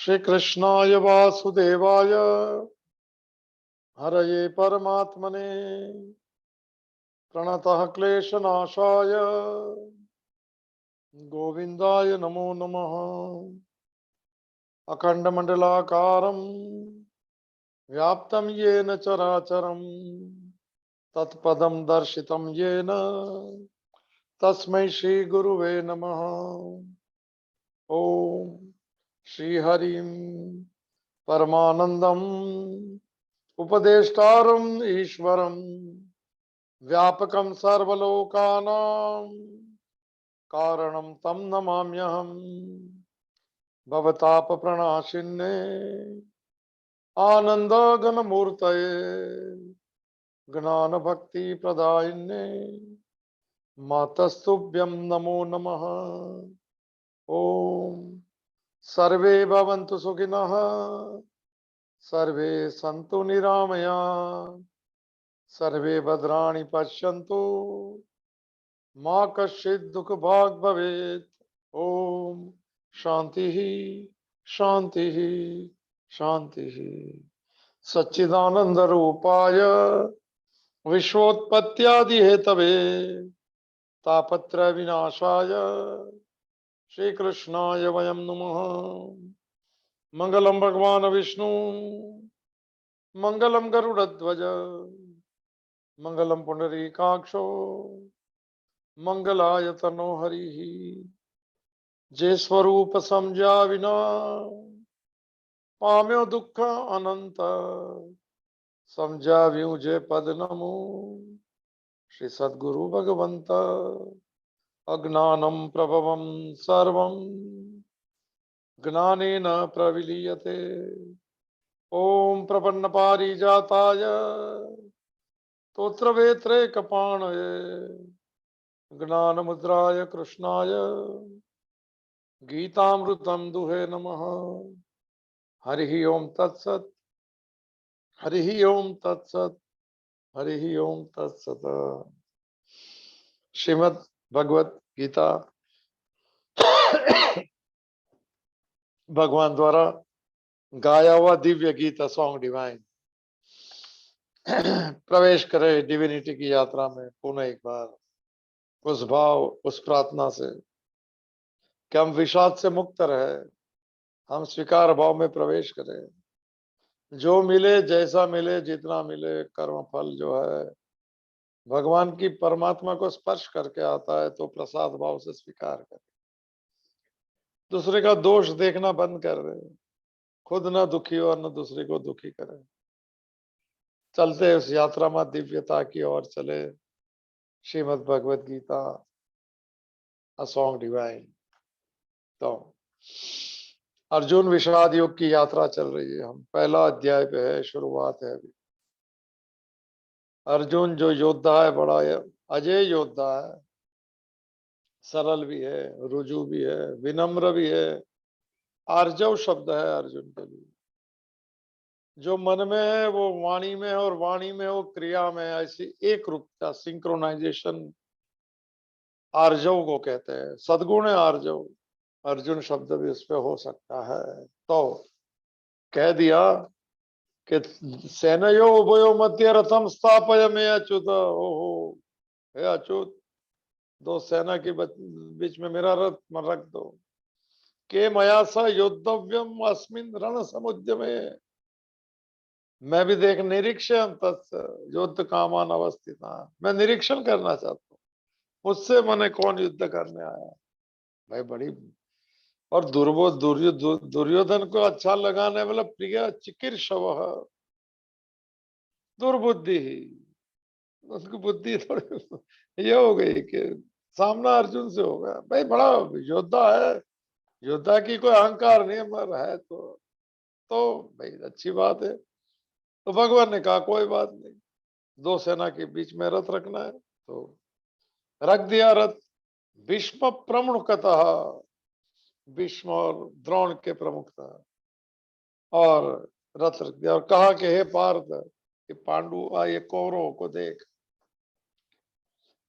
श्री कृष्णाय वासुदेवाय हरये परमात्मने प्रणतः क्लेशनाशाय गोविंदाय नमो नमः। अखंडमंडलाकारं व्याप्तं येन चराचरं तत्पदं दर्शितं येन तस्मै श्री गुरुवे नमः। ओम श्री हरिं परमानंदम उपदेष्टारं ईश्वरं व्यापकं सर्वलोकानां कारणं तं नमाम्यहम्। भवतापप्रणाशिन्ने आनन्दघनमूर्तये ज्ञानभक्तिप्रदायिन्ने मातस्तुभ्यं नमो नमः। ओम सर्वे भवन्तु सुखिनः सर्वे सन्तु निरामयाः सर्वे भद्राणि पश्यन्तु मा कश्चित् दुःखभाग् भवेत्। ओम शांति शांति शांति। सच्चिदानंद रूपाय विश्वोत्पत्त्यादि हेतवे तापत्रय विनाशाय श्री कृष्णाय वयं नमः। मंगलम भगवान विष्णु मंगलम गरुड़ध्वज मंगलम पुंडरीकाक्षो मंगलाय तनो हरिः। जे स्वरूप समझा विना पाम्यो दुख अनंत समझा व्यू जे पद नमो श्री सद्गुरु भगवंत। अज्ञानम प्रभवम सर्वं ज्ञानेन प्रविलीयते। ओम प्रपन्न पारिजाताय तोत्रवेत्रे कपाणये ज्ञान मुद्राय कृष्णाय गीतामृतं दुहे नमः। हरि ओम तत्सत हरि ओम तत्सत हरि ओम तत्सत। श्रीमद् भगवत गीता भगवान द्वारा गाया हुआ दिव्य गीता सॉन्ग डिवाइन। प्रवेश करे डिविनिटी की यात्रा में पुनः एक बार उस भाव उस प्रार्थना से कि हम विषाद से मुक्त रहे, हम स्वीकार भाव में प्रवेश करें। जो मिले जैसा मिले जितना मिले कर्म फल जो है भगवान की परमात्मा को स्पर्श करके आता है तो प्रसाद भाव से स्वीकार करें। दूसरे का दोष देखना बंद कर दे, खुद न दुखी हो न दूसरे को दुखी करे। चलते उस यात्रा में दिव्यता की ओर चले। Shrimad Bhagavad Gita a song divine. तो अर्जुन विषाद योग की यात्रा चल रही है। हम पहला अध्याय पे है, शुरुआत है अभी। अर्जुन जो योद्धा है, बड़ा अजय योद्धा है, सरल भी है, रुजु भी है, विनम्र भी है। आर्जव शब्द है अर्जुन के लिए। जो मन में है वो वाणी में है और वाणी में वो क्रिया में है। ऐसी एक रूपता, सिंक्रोनाइजेशन आर्जव को कहते हैं। सद्गुण है आर्जव। अर्जुन शब्द भी उस पर हो सकता है। तो कह दिया कि सेनयो उभयो मध्य रथम स्थापय में अच्युत। ओहो हे अच्युत, दो सेना के बीच में मेरा रथ रख दो। के मया स योद्धव्यम अस्मिन रण समुद्र में। मैं भी देख निरीक्षण तत्स युद्ध कामान अवस्थित। मैं निरीक्षण करना चाहता हूँ, मुझसे मने कौन युद्ध करने आया। भाई बड़ी। और दुर्योधन को अच्छा लगाने वाला प्रिय चिकीर्षव दुर्बुद्धि ही। उसकी बुद्धि थोड़ी ये हो गई कि सामना अर्जुन से हो गया। भाई बड़ा योद्धा है, योद्धा की कोई अहंकार नहीं मर है तो भाई अच्छी बात है। तो भगवान ने कहा कोई बात नहीं, दो सेना के बीच में रथ रखना है तो रख दिया रथ। भीष्म प्रमुखतः, भीष्म और द्रोण के प्रमुख था, और रथ रख दिया और कहा कि हे पार्थ, कि पांडु ये कौरवों को देख।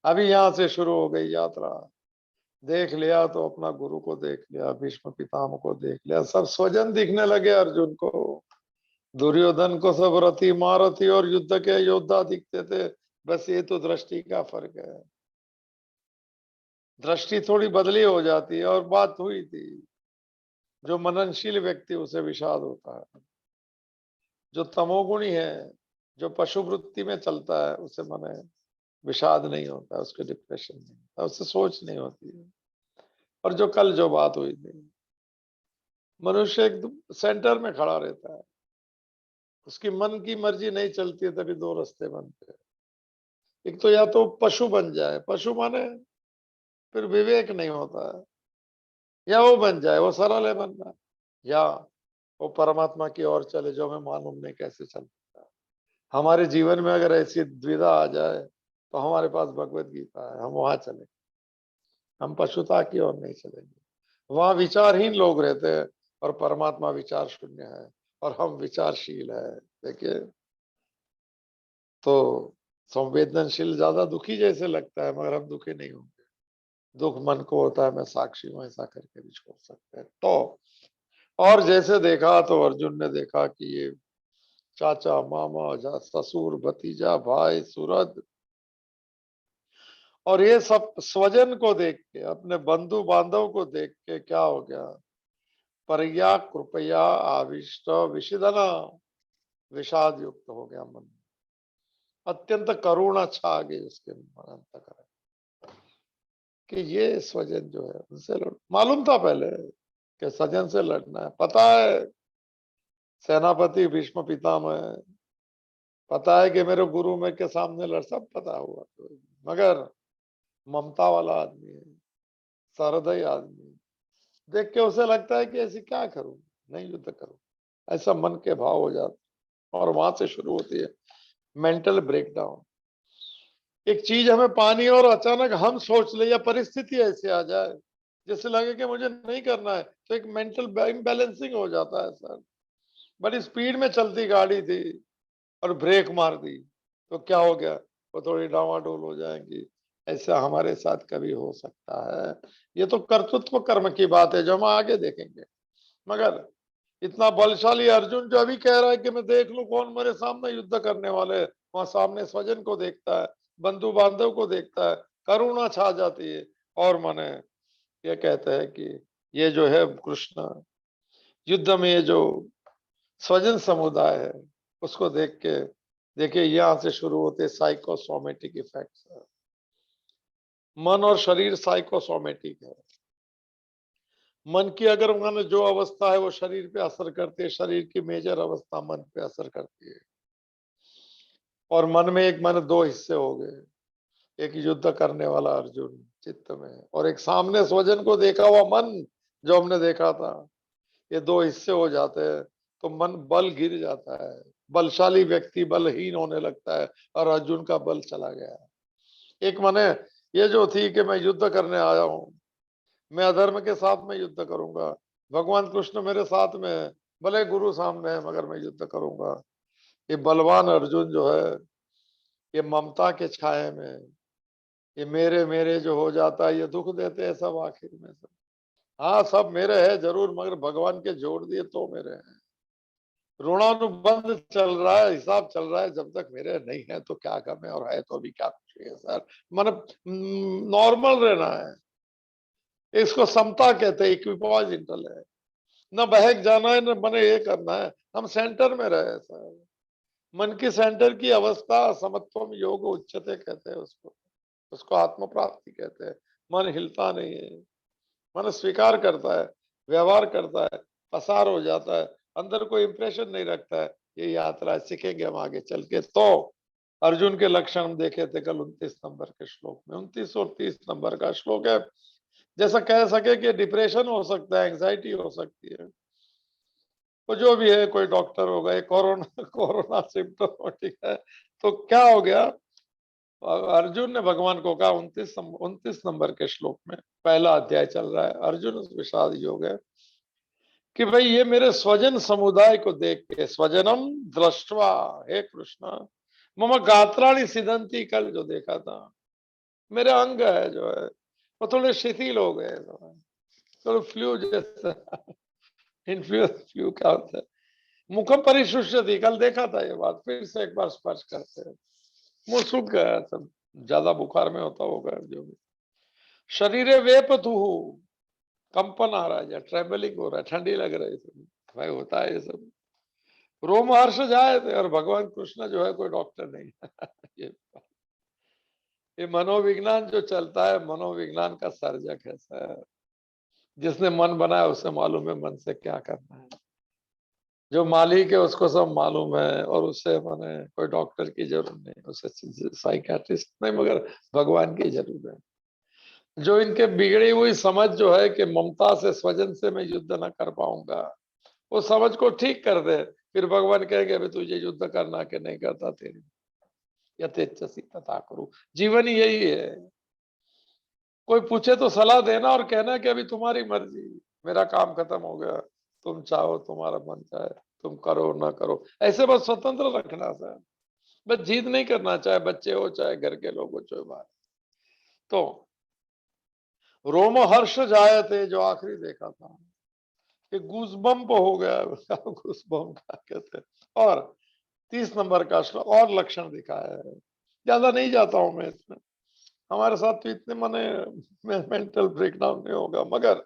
अभी यहां से शुरू हो गई यात्रा। देख लिया तो अपना गुरु को देख लिया, भीष्म पितामह को देख लिया, सब स्वजन दिखने लगे अर्जुन को। दुर्योधन को सब रथी महारथी और युद्ध के योद्धा दिखते थे। बस ये तो दृष्टि का फर्क है, दृष्टि थोड़ी बदली हो जाती है। और बात हुई थी, जो मननशील व्यक्ति उसे विषाद होता है, जो तमोगुणी है, जो पशु वृत्ति में चलता है, उसे मन विषाद नहीं होता, उसके डिप्रेशन नहीं होता, उससे सोच नहीं होती है। और जो कल जो बात हुई थी, मनुष्य एकदम सेंटर में खड़ा रहता है, उसकी मन की मर्जी नहीं चलती है, तभी दो रास्ते बनते हैं। एक तो या तो पशु बन जाए, पशु माने फिर विवेक नहीं होता है, या वो बन जाए, वो सरल है बनना, या वो परमात्मा की ओर चले, जो हमें मालूम नहीं कैसे चलता है। हमारे जीवन में अगर ऐसी द्विधा आ जाए तो हमारे पास भगवत गीता है, हम वहां चले, हम पशुता की ओर नहीं चलेंगे। वहां विचारहीन लोग रहते हैं और परमात्मा विचार शून्य है, और हम विचारशील है। देखिए, तो संवेदनशील ज्यादा दुखी जैसे लगता है, मगर हम दुखी नहीं होंगे। दुख मन को होता है, मैं साक्षी हूं, ऐसा करके भी छोड़ सकते हैं। तो और जैसे देखा तो अर्जुन ने देखा कि ये चाचा मामा ससुर भतीजा भाई सूरज, और ये सब स्वजन को देख के, अपने बंधु बांधव को देख के क्या हो गया, परया कृपया आविष्ट विषिदना, विषाद युक्त हो गया मन, अत्यंत करुणा छा गई उसके मन अंतःकरण कि ये स्वजन जो है उनसे लड़, मालूम था पहले कि स्वजन से लड़ना है, पता है सेनापति भीष्म पितामह है, पता है कि मेरे गुरु में के सामने लड़, सब पता हुआ तो, मगर ममता वाला आदमी है, सहृदय आदमी, देख के उसे लगता है कि ऐसी क्या करूं, नहीं युद्ध करूं, ऐसा मन के भाव हो जाता। और वहां से शुरू होती है मेंटल ब्रेकडाउन। एक चीज हमें पानी और अचानक हम सोच ले, या परिस्थिति ऐसी आ जाए जैसे लगे कि मुझे नहीं करना है, तो एक मेंटल बैलेंसिंग हो जाता है सर। बड़ी स्पीड में चलती गाड़ी थी और ब्रेक मार दी तो क्या हो गया, वो थोड़ी डावाडोल हो जाएंगी। ऐसा हमारे साथ कभी हो सकता है। ये तो कर्तृत्व कर्म की बात है जो हम आगे देखेंगे। मगर इतना बलशाली अर्जुन जो अभी कह रहा है कि मैं देख लूं कौन मेरे सामने युद्ध करने वाले है, वहां सामने स्वजन को देखता है, बंधु बांधव को देखता है, करुणा छा जाती है। और माने ये कहते हैं कि ये जो है कृष्ण, युद्ध में ये जो स्वजन समुदाय है, उसको देख के देखिए, यहां से शुरू होते साइकोसोमेटिक इफेक्ट्स। मन और शरीर साइकोसोमेटिक है। मन की अगर उन्होंने जो अवस्था है वो शरीर पे असर करती है, शरीर की मेजर अवस्था मन पे असर करती है। और मन में एक मन दो हिस्से हो गए, एक युद्ध करने वाला अर्जुन चित्त में, और एक सामने स्वजन को देखा हुआ मन जो हमने देखा था। ये दो हिस्से हो जाते हैं तो मन बल गिर जाता है, बलशाली व्यक्ति बलहीन होने लगता है, और अर्जुन का बल चला गया। एक मने ये जो थी कि मैं युद्ध करने आया हूं, मैं अधर्म के साथ में युद्ध करूंगा, भगवान कृष्ण मेरे साथ में है, भले गुरु सामने है मगर मैं युद्ध करूंगा। ये बलवान अर्जुन जो है, ये ममता के छाए में ये मेरे मेरे जो हो जाता है, ये दुख देते हैं सब आखिर में सब। हाँ सब मेरे हैं जरूर, मगर भगवान के जोड़ दिए तो मेरे हैं। ऋणानुबंध चल रहा है, हिसाब चल रहा है, जब तक मेरे नहीं है तो क्या गम है, और है तो भी क्या कुछ है सर। मतलब नॉर्मल रहना है, इसको समता कहते हैं, इक्विपॉइज इंटल है। न बहक जाना है, न मने ये करना है, हम सेंटर में रहे सर। मन की सेंटर की अवस्था समत्वम योग उच्चते कहते हैं उसको, उसको आत्म प्राप्ति कहते हैं। मन हिलता नहीं है, मन स्वीकार करता है, व्यवहार करता है, पसार हो जाता है, अंदर कोई इंप्रेशन नहीं रखता है। ये यात्रा सीखेंगे हम आगे चल के। तो अर्जुन के लक्षण हम देखे थे कल 29 नंबर के श्लोक में, 29 और 30 नंबर का श्लोक है। जैसा कह सके कि डिप्रेशन हो सकता है, एंग्जाइटी हो सकती है, तो जो भी है, कोई डॉक्टर हो गए, कोरोना कोरोना सिम्टोमेटिक है, तो क्या हो गया, अर्जुन ने भगवान को कहा 29 नंबर के श्लोक में, पहला अध्याय चल रहा है, अर्जुन विषाद योग है, कि भाई ये मेरे स्वजन समुदाय को देख के, स्वजनम दृष्टवा, हे कृष्ण मम गात्राणी सिदंती, कल जो देखा था, मेरे अंग है जो है वो थोड़े शिथिल हो गए, थोड़ा फ्लू जैसा। इन्फ्लुएंस फ्लू क्या होता है? मुखम परिशुष्यति, कल देखा था ये बात, फिर से एक बार स्पर्श करते हैं। मुंह सूख गया, सब ज्यादा बुखार में होता होगा जो भी। शरीरे वेपतु, कंपन आ रहा है या ट्रेवलिंग हो रहा है, ठंडी लग रही है, भाई होता है ये सब। रोमहर्ष जाए थे, और भगवान कृष्ण जो है कोई डॉक्टर नहीं है। ये मनोविज्ञान जो चलता है, मनोविज्ञान का सर्जक है सर। जिसने मन बनाया उसे मालूम है मन से क्या करना है। जो मालिक है उसको सब मालूम है, और उससे मैंने कोई डॉक्टर की जरूरत नहीं, उसे साइकियाट्रिस्ट नहीं, मगर भगवान की जरूरत है। जो इनके बिगड़ी हुई समझ जो है कि ममता से, स्वजन से मैं युद्ध न कर पाऊंगा, वो समझ को ठीक कर दे, फिर भगवान कहेंगे अभी तुझे युद्ध करना कि नहीं करता, तेरी यथेच्छसी तथा करूं। जीवन ही यही है। कोई पूछे तो सलाह देना और कहना कि अभी तुम्हारी मर्जी, मेरा काम खत्म हो गया, तुम चाहो, तुम्हारा मन चाहे तुम करो ना करो, ऐसे बस स्वतंत्र रखना सर। बस जीत नहीं करना, चाहे बच्चे हो चाहे घर के लोग हो, चाहे बाहर। तो रोमहर्ष जायते, जो आखिरी देखा था कि गूजबम्प हो गया। गूजबम्प क्या कहते हैं। और 30 नंबर का श्लोक और लक्षण दिखाया है, ज्यादा नहीं जाता हूं मैं इसमें। हमारे साथ तो इतने मने मेंटल ब्रेकडाउन नहीं होगा, मगर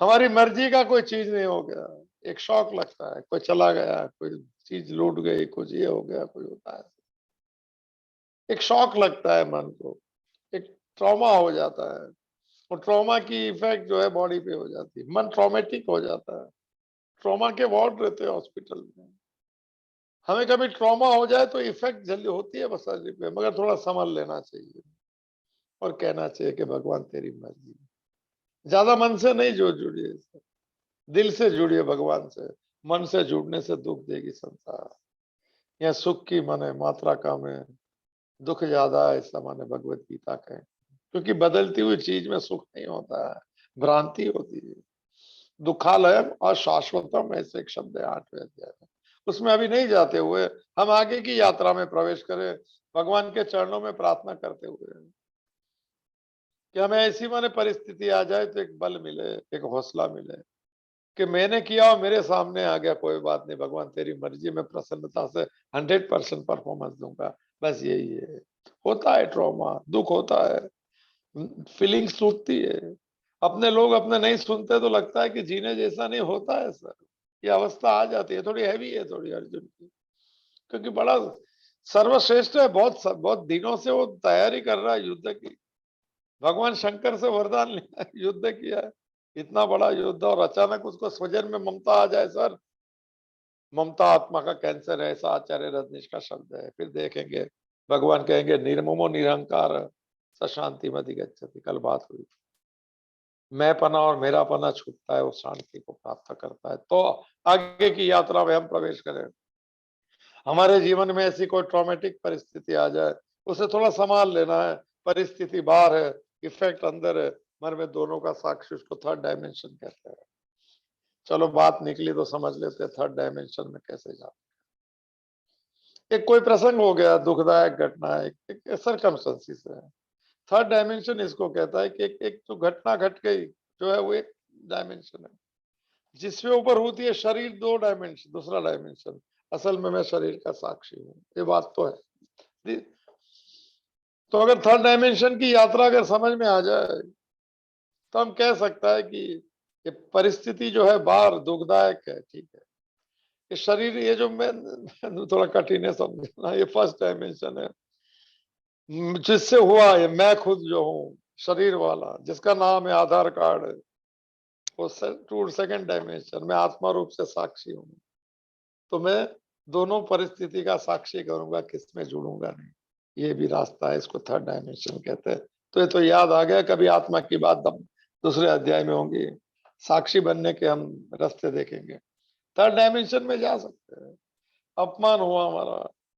हमारी मर्जी का कोई चीज नहीं हो गया, एक शौक लगता है, कोई चला गया, कोई चीज लूट गई, कुछ ये हो गया, कोई होता है, एक शौक लगता है मन को, एक ट्रॉमा हो जाता है। और ट्रॉमा की इफेक्ट जो है बॉडी पे हो जाती है, मन ट्रॉमेटिक हो जाता है। ट्रॉमा के वार्ड रहते हैं हॉस्पिटल में। हमें कभी ट्रॉमा हो जाए तो इफेक्ट जल्दी होती है बस शरीर पे, मगर थोड़ा संभल लेना चाहिए और कहना चाहिए कि भगवान तेरी मर्जी। ज्यादा मन से नहीं जुड़िए, दिल से जुड़िए भगवान से। मन से जुड़ने से दुख देगी संसार। यह सुख की माने मात्रा कम है, दुख ज्यादा है, ऐसा माने भगवत गीता कहे। क्योंकि बदलती हुई चीज में सुख नहीं होता है, भ्रांति होती है। दुखालयम अशाश्वतम, ऐसे एक शब्द है 8वें अध्याय में। उसमें अभी नहीं जाते हुए हम आगे की यात्रा में प्रवेश करें, भगवान के चरणों में प्रार्थना करते हुए कि हमें ऐसी माने परिस्थिति आ जाए तो एक बल मिले, एक हौसला मिले कि मैंने किया और मेरे सामने आ गया, कोई बात नहीं भगवान तेरी मर्जी, में प्रसन्नता से 100% परफॉर्मेंस दूंगा। बस यही है। होता है ट्रॉमा, दुख होता है, फीलिंग्स टूटती है। अपने लोग अपने नहीं सुनते तो लगता है कि जीने जैसा नहीं होता है सर। ये अवस्था आ जाती है, थोड़ी हैवी है थोड़ी अर्जुन की, क्योंकि बड़ा सर्वश्रेष्ठ है, बहुत बहुत दिनों से वो तैयारी कर रहा है युद्ध की। भगवान शंकर से वरदान लिया है, युद्ध किया है, इतना बड़ा युद्ध, और अचानक उसको स्वजन में ममता आ जाए सर। ममता आत्मा का कैंसर है, ऐसा आचार्य रजनीश का शब्द है। फिर देखेंगे भगवान कहेंगे निर्ममो निरहंकार स शांति मधि गच्छति। कल बात हुई, मैं पना और मेरा पना छूटता है, वो शांति को प्राप्त करता है। तो आगे की यात्रा में हम प्रवेश करें, हमारे जीवन में ऐसी कोई ट्रॉमेटिक परिस्थिति आ जाए, उसे थोड़ा संभाल लेना है। परिस्थिति बाहर है, इफेक्ट अंदर है, मन में दोनों का साक्षी, उसको थर्ड डायमेंशन कहते हैं। चलो बात निकली तो समझ लेते हैं थर्ड डायमेंशन में कैसे जाते। एक कोई प्रसंग हो गया, दुखदायक घटना है, एक सरकमस्टेंसेस है। थर्ड डायमेंशन इसको कहता है कि एक जो घटना घट गई जो है वो एक डायमेंशन है, जिसके ऊपर होती है शरीर, दो डायमेंशन, दूसरा डायमेंशन। असल में मैं शरीर का साक्षी हूँ, ये बात तो है। तो अगर थर्ड डायमेंशन की यात्रा अगर समझ में आ जाए तो हम कह सकता है कि ये परिस्थिति जो है बाहर दुखदायक है, ठीक है। ये शरीर, ये जो मैं थोड़ा कठिन है समझना, ये फर्स्ट डायमेंशन है। जिससे हुआ है, मैं खुद जो हूँ शरीर वाला, जिसका नाम है आधार कार्ड, वो टू सेकंड डायमेंशन में आत्मा रूप से साक्षी हूँ। तो मैं दोनों परिस्थिति का साक्षी करूंगा, किसमें जुड़ूंगा नहीं। ये भी रास्ता है, इसको थर्ड डायमेंशन कहते हैं। तो ये तो याद आ गया, कभी आत्मा की बात दूसरे अध्याय में होंगी, साक्षी बनने के हम रास्ते देखेंगे। थर्ड डायमेंशन में जा सकते हैं। अपमान हुआ हमारा,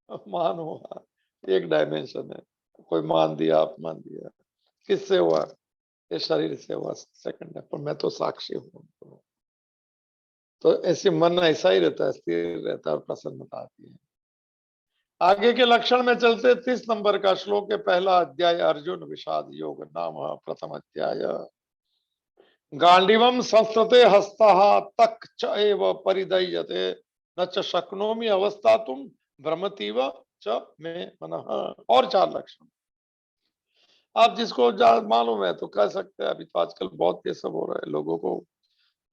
अपमान हुआ, एक डायमेंशन है। कोई मान दिया, अपमान दिया, किससे हुआ? ये शरीर से हुआ, सेकंड है, पर मैं तो साक्षी हूँ। तो ऐसे मन ऐसा ही रहता है, स्थिर रहता है और प्रसन्नता आती है। आगे के लक्षण में चलते 30 नंबर का श्लोक है, पहला अध्याय अर्जुन विषाद योग नाम प्रथम अध्याय। गांडीवम संस्कृते हस्तः तक च एव परिदह्यते न च शक्नोमि अवस्था तुम भ्रमतीव च मे मनः। और 4 लक्षण आप जिसको मालूम है तो कह सकते हैं। अभी तो आजकल बहुत ये सब हो रहा है लोगों को।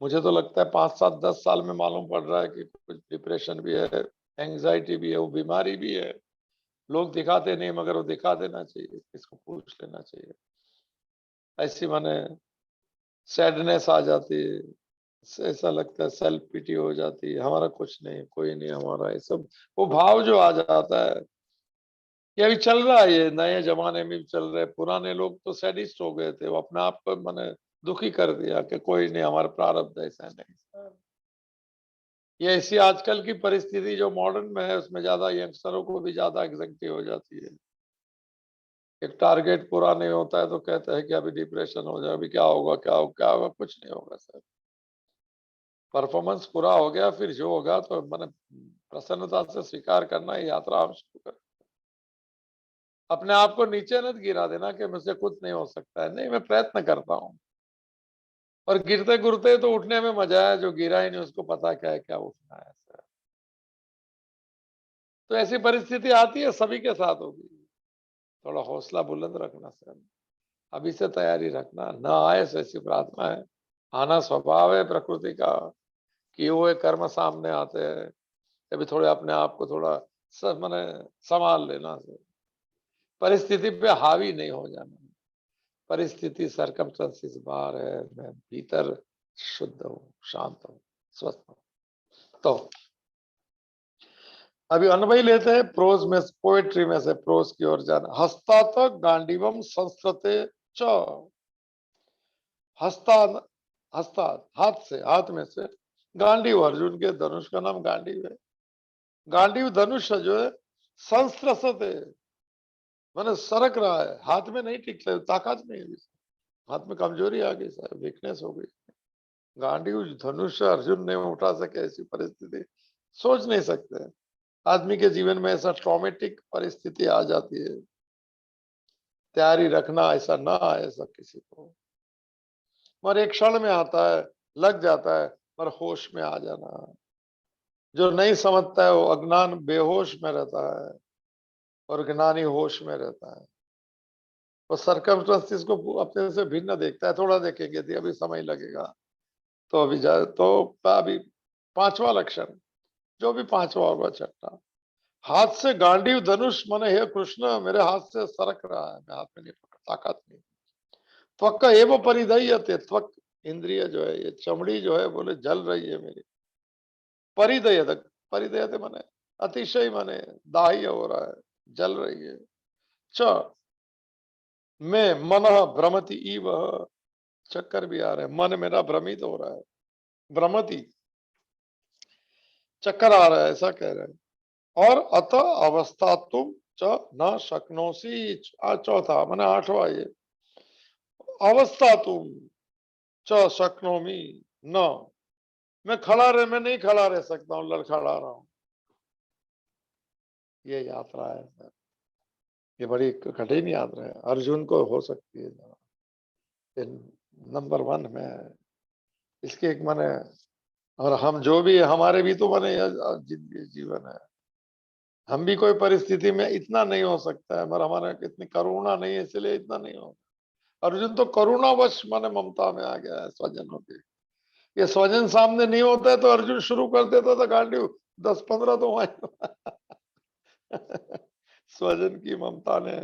मुझे तो लगता है 5, 7, 10 साल में मालूम पड़ रहा है कि कुछ डिप्रेशन भी है, एंग्जाइटी भी है, वो बीमारी भी है। लोग दिखाते नहीं, मगर वो दिखा देना चाहिए, इसको पूछ लेना चाहिए। ऐसी माने सैडनेस आ जाती है, ऐसा लगता है सेल्फ पिटी हो जाती है, हमारा कुछ नहीं, कोई नहीं हमारा, ये सब वो भाव जो आ जाता है। ये अभी चल रहा है, ये नए जमाने में भी चल रहे हैं। पुराने लोग तो सैडिस्ट हो गए थे, वो अपने आप को मैंने दुखी कर दिया कि कोई नहीं, हमारा प्रारब्ध ऐसा नहीं। ये ऐसी आजकल की परिस्थिति जो मॉडर्न में है, उसमें ज्यादा यंगस्टरों को भी ज्यादा एंग्जाइटी हो जाती है। एक टारगेट पूरा नहीं होता है तो कहते हैं कि अभी डिप्रेशन हो जाए, अभी क्या होगा, क्या होगा, क्या होगा, कुछ नहीं होगा सर। परफॉर्मेंस पूरा हो गया, फिर जो होगा तो मैंने प्रसन्नता से स्वीकार करना है, यात्रा हम शुरू करें। अपने आप को नीचे न गिरा देना कि मुझसे कुछ नहीं हो सकता है, नहीं, मैं प्रयत्न करता हूँ। और गिरते गिरते तो उठने में मजा है, जो गिरा ही नहीं उसको पता क्या है क्या उठना है सर। तो ऐसी परिस्थिति आती है, सभी के साथ होगी। थोड़ा हौसला बुलंद रखना सर, अभी से तैयारी रखना, ना आए ऐसी प्रार्थना है। आना स्वभाव है प्रकृति का, किए हुए कर्म सामने आते हैं। अभी थोड़े अपने आप को थोड़ा सब मैंने संभाल लेना सर। परिस्थिति पे हावी नहीं हो जाना। परिस्थिति सरकमस्टेंसेस बाहर है, मैं भीतर शुद्ध हूँ, शांत हूँ, स्वस्थ हूँ। तो अभी अनुभव लेते हैं प्रोज में, पोएट्री में से प्रोज की ओर जाना। हस्ता तक गांडीवम संस्कृते च। हस्ता, हस्ता हाथ से, हाथ में से, गांडीव अर्जुन के धनुष का नाम गांडीव है। गांडीव धनुष जो है संस्कृत मैंने सरक रहा है, हाथ में नहीं टिक रहे, ताकत नहीं है, हाथ में कमजोरी आ गई सर, वीकनेस हो गई। गांडीव धनुष अर्जुन ने उठा सके, ऐसी परिस्थिति सोच नहीं सकते। आदमी के जीवन में ऐसा ट्रॉमेटिक परिस्थिति आ जाती है, तैयारी रखना ऐसा ना आए ऐसा किसी को। और एक क्षण में आता है, लग जाता है, पर होश में आ जाना। जो नहीं समझता है वो अज्ञान बेहोश में रहता है, और ज्ञानी होश में रहता है। वो सर्कमस्टेंसेस को अपने से भिन्न देखता है। थोड़ा देखेंगे थी, अभी समय लगेगा। तो अभी तो अभी 5वां लक्षण, जो भी 5वां होगा, छठा, हाथ से गांडीव धनुष माने हे कृष्ण मेरे हाथ से सरक रहा है, मैं हाथ में नहीं पकड़, ताकत नहीं। त्वक एवं परिदह्यते, त्वक इंद्रिय जो है, ये चमड़ी जो है बोले जल रही है मेरी। परिदह्यते, परिदह्यते माने अतिशय, माने दाह्य हो रहा है, जल रही है। च मैं मन भ्रमति इव, चक्कर भी आ रहे हैं, मन मेरा भ्रमित हो रहा है, भ्रमति, चक्कर आ रहा है, ऐसा कह रहे हैं। और अत अवस्था तुम च न शक्नोसी, चौथा माने 8वां ये, अवस्था तुम च शक्नोमी न, मैं खड़ा रह, मैं नहीं खड़ा रह सकता हूँ, लड़खड़ा रहा हूँ। ये यात्रा है सर, ये बड़ी कठिन यात्रा है, अर्जुन को हो सकती है, नंबर 1 में है। इसके एक माने, और हम जो भी हमारे भी तो माने जिंदगी जीवन है, हम भी कोई परिस्थिति में इतना नहीं हो सकता है, मगर हमारा इतनी करुणा नहीं है, इसलिए इतना नहीं हो। अर्जुन तो करुणावश माने ममता में आ गया है स्वजनों के। ये स्वजन सामने नहीं होता है तो अर्जुन शुरू कर देता था गांडी, 10-15 तो वहां स्वजन की ममता ने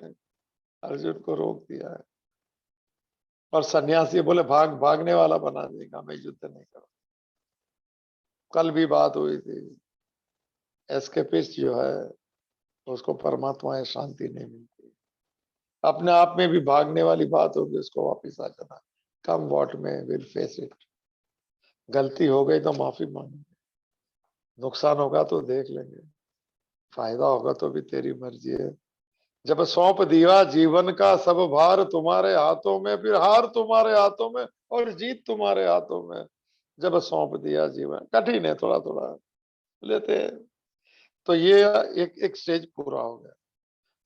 अर्जुन को रोक दिया है। और सन्यासी बोले भागने वाला बना देगा, मैं युद्ध नहीं करूँ। कल भी बात हुई थी, एस्केपिस्ट जो है उसको परमात्मा में शांति नहीं मिलती। अपने आप में भी भागने वाली बात होगी, उसको वापिस आ जाना। कम वॉट में विल फेस इट। गलती हो गई तो माफी मांगेंगे, नुकसान होगा तो देख लेंगे, फायदा होगा तो भी तेरी मर्जी है। जब सौंप दिया जीवन का सब भार तुम्हारे हाथों में, फिर हार तुम्हारे हाथों में और जीत तुम्हारे हाथों में। जब सौंप दिया जीवन, कठिन है, थोड़ा थोड़ा लेते हैं। तो ये एक एक स्टेज पूरा हो गया।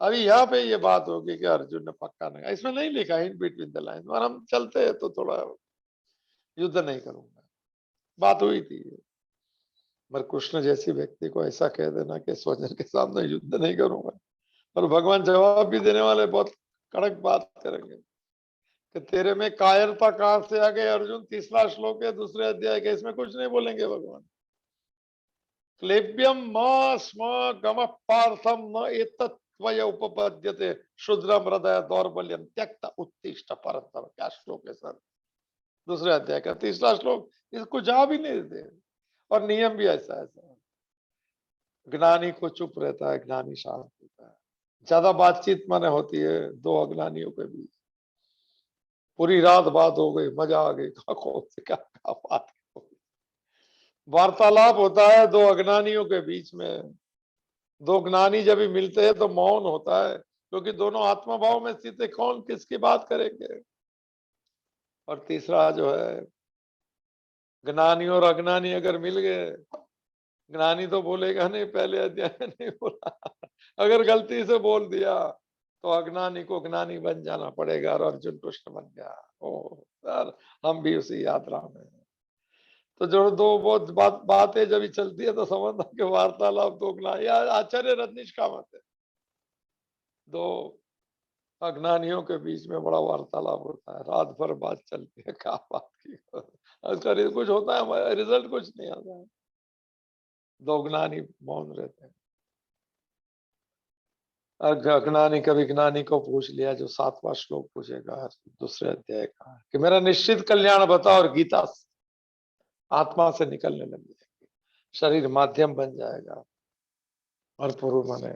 अभी यहाँ पे ये बात होगी कि अर्जुन ने पक्का नहीं, इसमें नहीं लिखा इन बिटवीन द लाइन, और हम चलते हैं तो थोड़ा युद्ध नहीं करूंगा, बात हुई थी। पर कृष्ण जैसी व्यक्ति को ऐसा कह देना कि स्वजन के सामने युद्ध नहीं करूंगा, और भगवान जवाब भी देने वाले बहुत कड़क बात करेंगे कि तेरे में कायरता कहां से आ गई अर्जुन। तीसरा श्लोक है दूसरे अध्याय के, इसमें कुछ नहीं बोलेंगे भगवान। क्लेब्यम म स्म गम पार्थम न एतत्त्वय उपपद्यते शुद्रम हृदय दौर्बल्यम त्यक्त उत्तिष्ठ परंतप। क्या श्लोक है सर, दूसरे अध्याय का तीसरा श्लोक, इसको जवाब ही नहीं देते। और नियम भी ऐसा है सर, ज्ञानी को चुप रहता है, ज्ञानी शांत होता है। ज्यादा बातचीत माने होती है दो अज्ञानियों के बीच, पूरी रात बात हो गई, मजा आ गई, कौन से क्या बात हो गई। वार्तालाप होता है दो अज्ञानियों के बीच में, दो ज्ञानी जब भी मिलते हैं तो मौन होता है, क्योंकि दोनों आत्मा भाव में स्थित है, कौन किसकी बात करेंगे। और तीसरा जो है, ज्ञानी और अज्ञानी अगर मिल गए, ज्ञानी तो बोलेगा नहीं, पहले अध्याय में नहीं बोला, अगर गलती से बोल दिया तो अज्ञानी को ज्ञानी बन जाना पड़ेगा, और अर्जुन कृष्ण बन गया। ओ सर, हम भी उसी यात्रा में हैं। तो जो दो बहुत बातें जब चलती है तो समझना कि वार्तालाप दो ज्ञानी, आचार्य रजनीश का मत है, दो अज्ञानियों के बीच में बड़ा वार्तालाप होता है, रात भर बात चलती है, क्या बात की, उसका कुछ होता है, रिजल्ट कुछ नहीं आता है, दो ज्ञानी मौन रहते हैं। अज्ञानी कभी ज्ञानी को पूछ लिया, जो 7वां श्लोक पूछेगा दूसरे अध्याय का, कि मेरा निश्चित कल्याण बताओ, और गीता आत्मा से निकलने लग जाएगी, शरीर माध्यम बन जाएगा, और पूर्व माने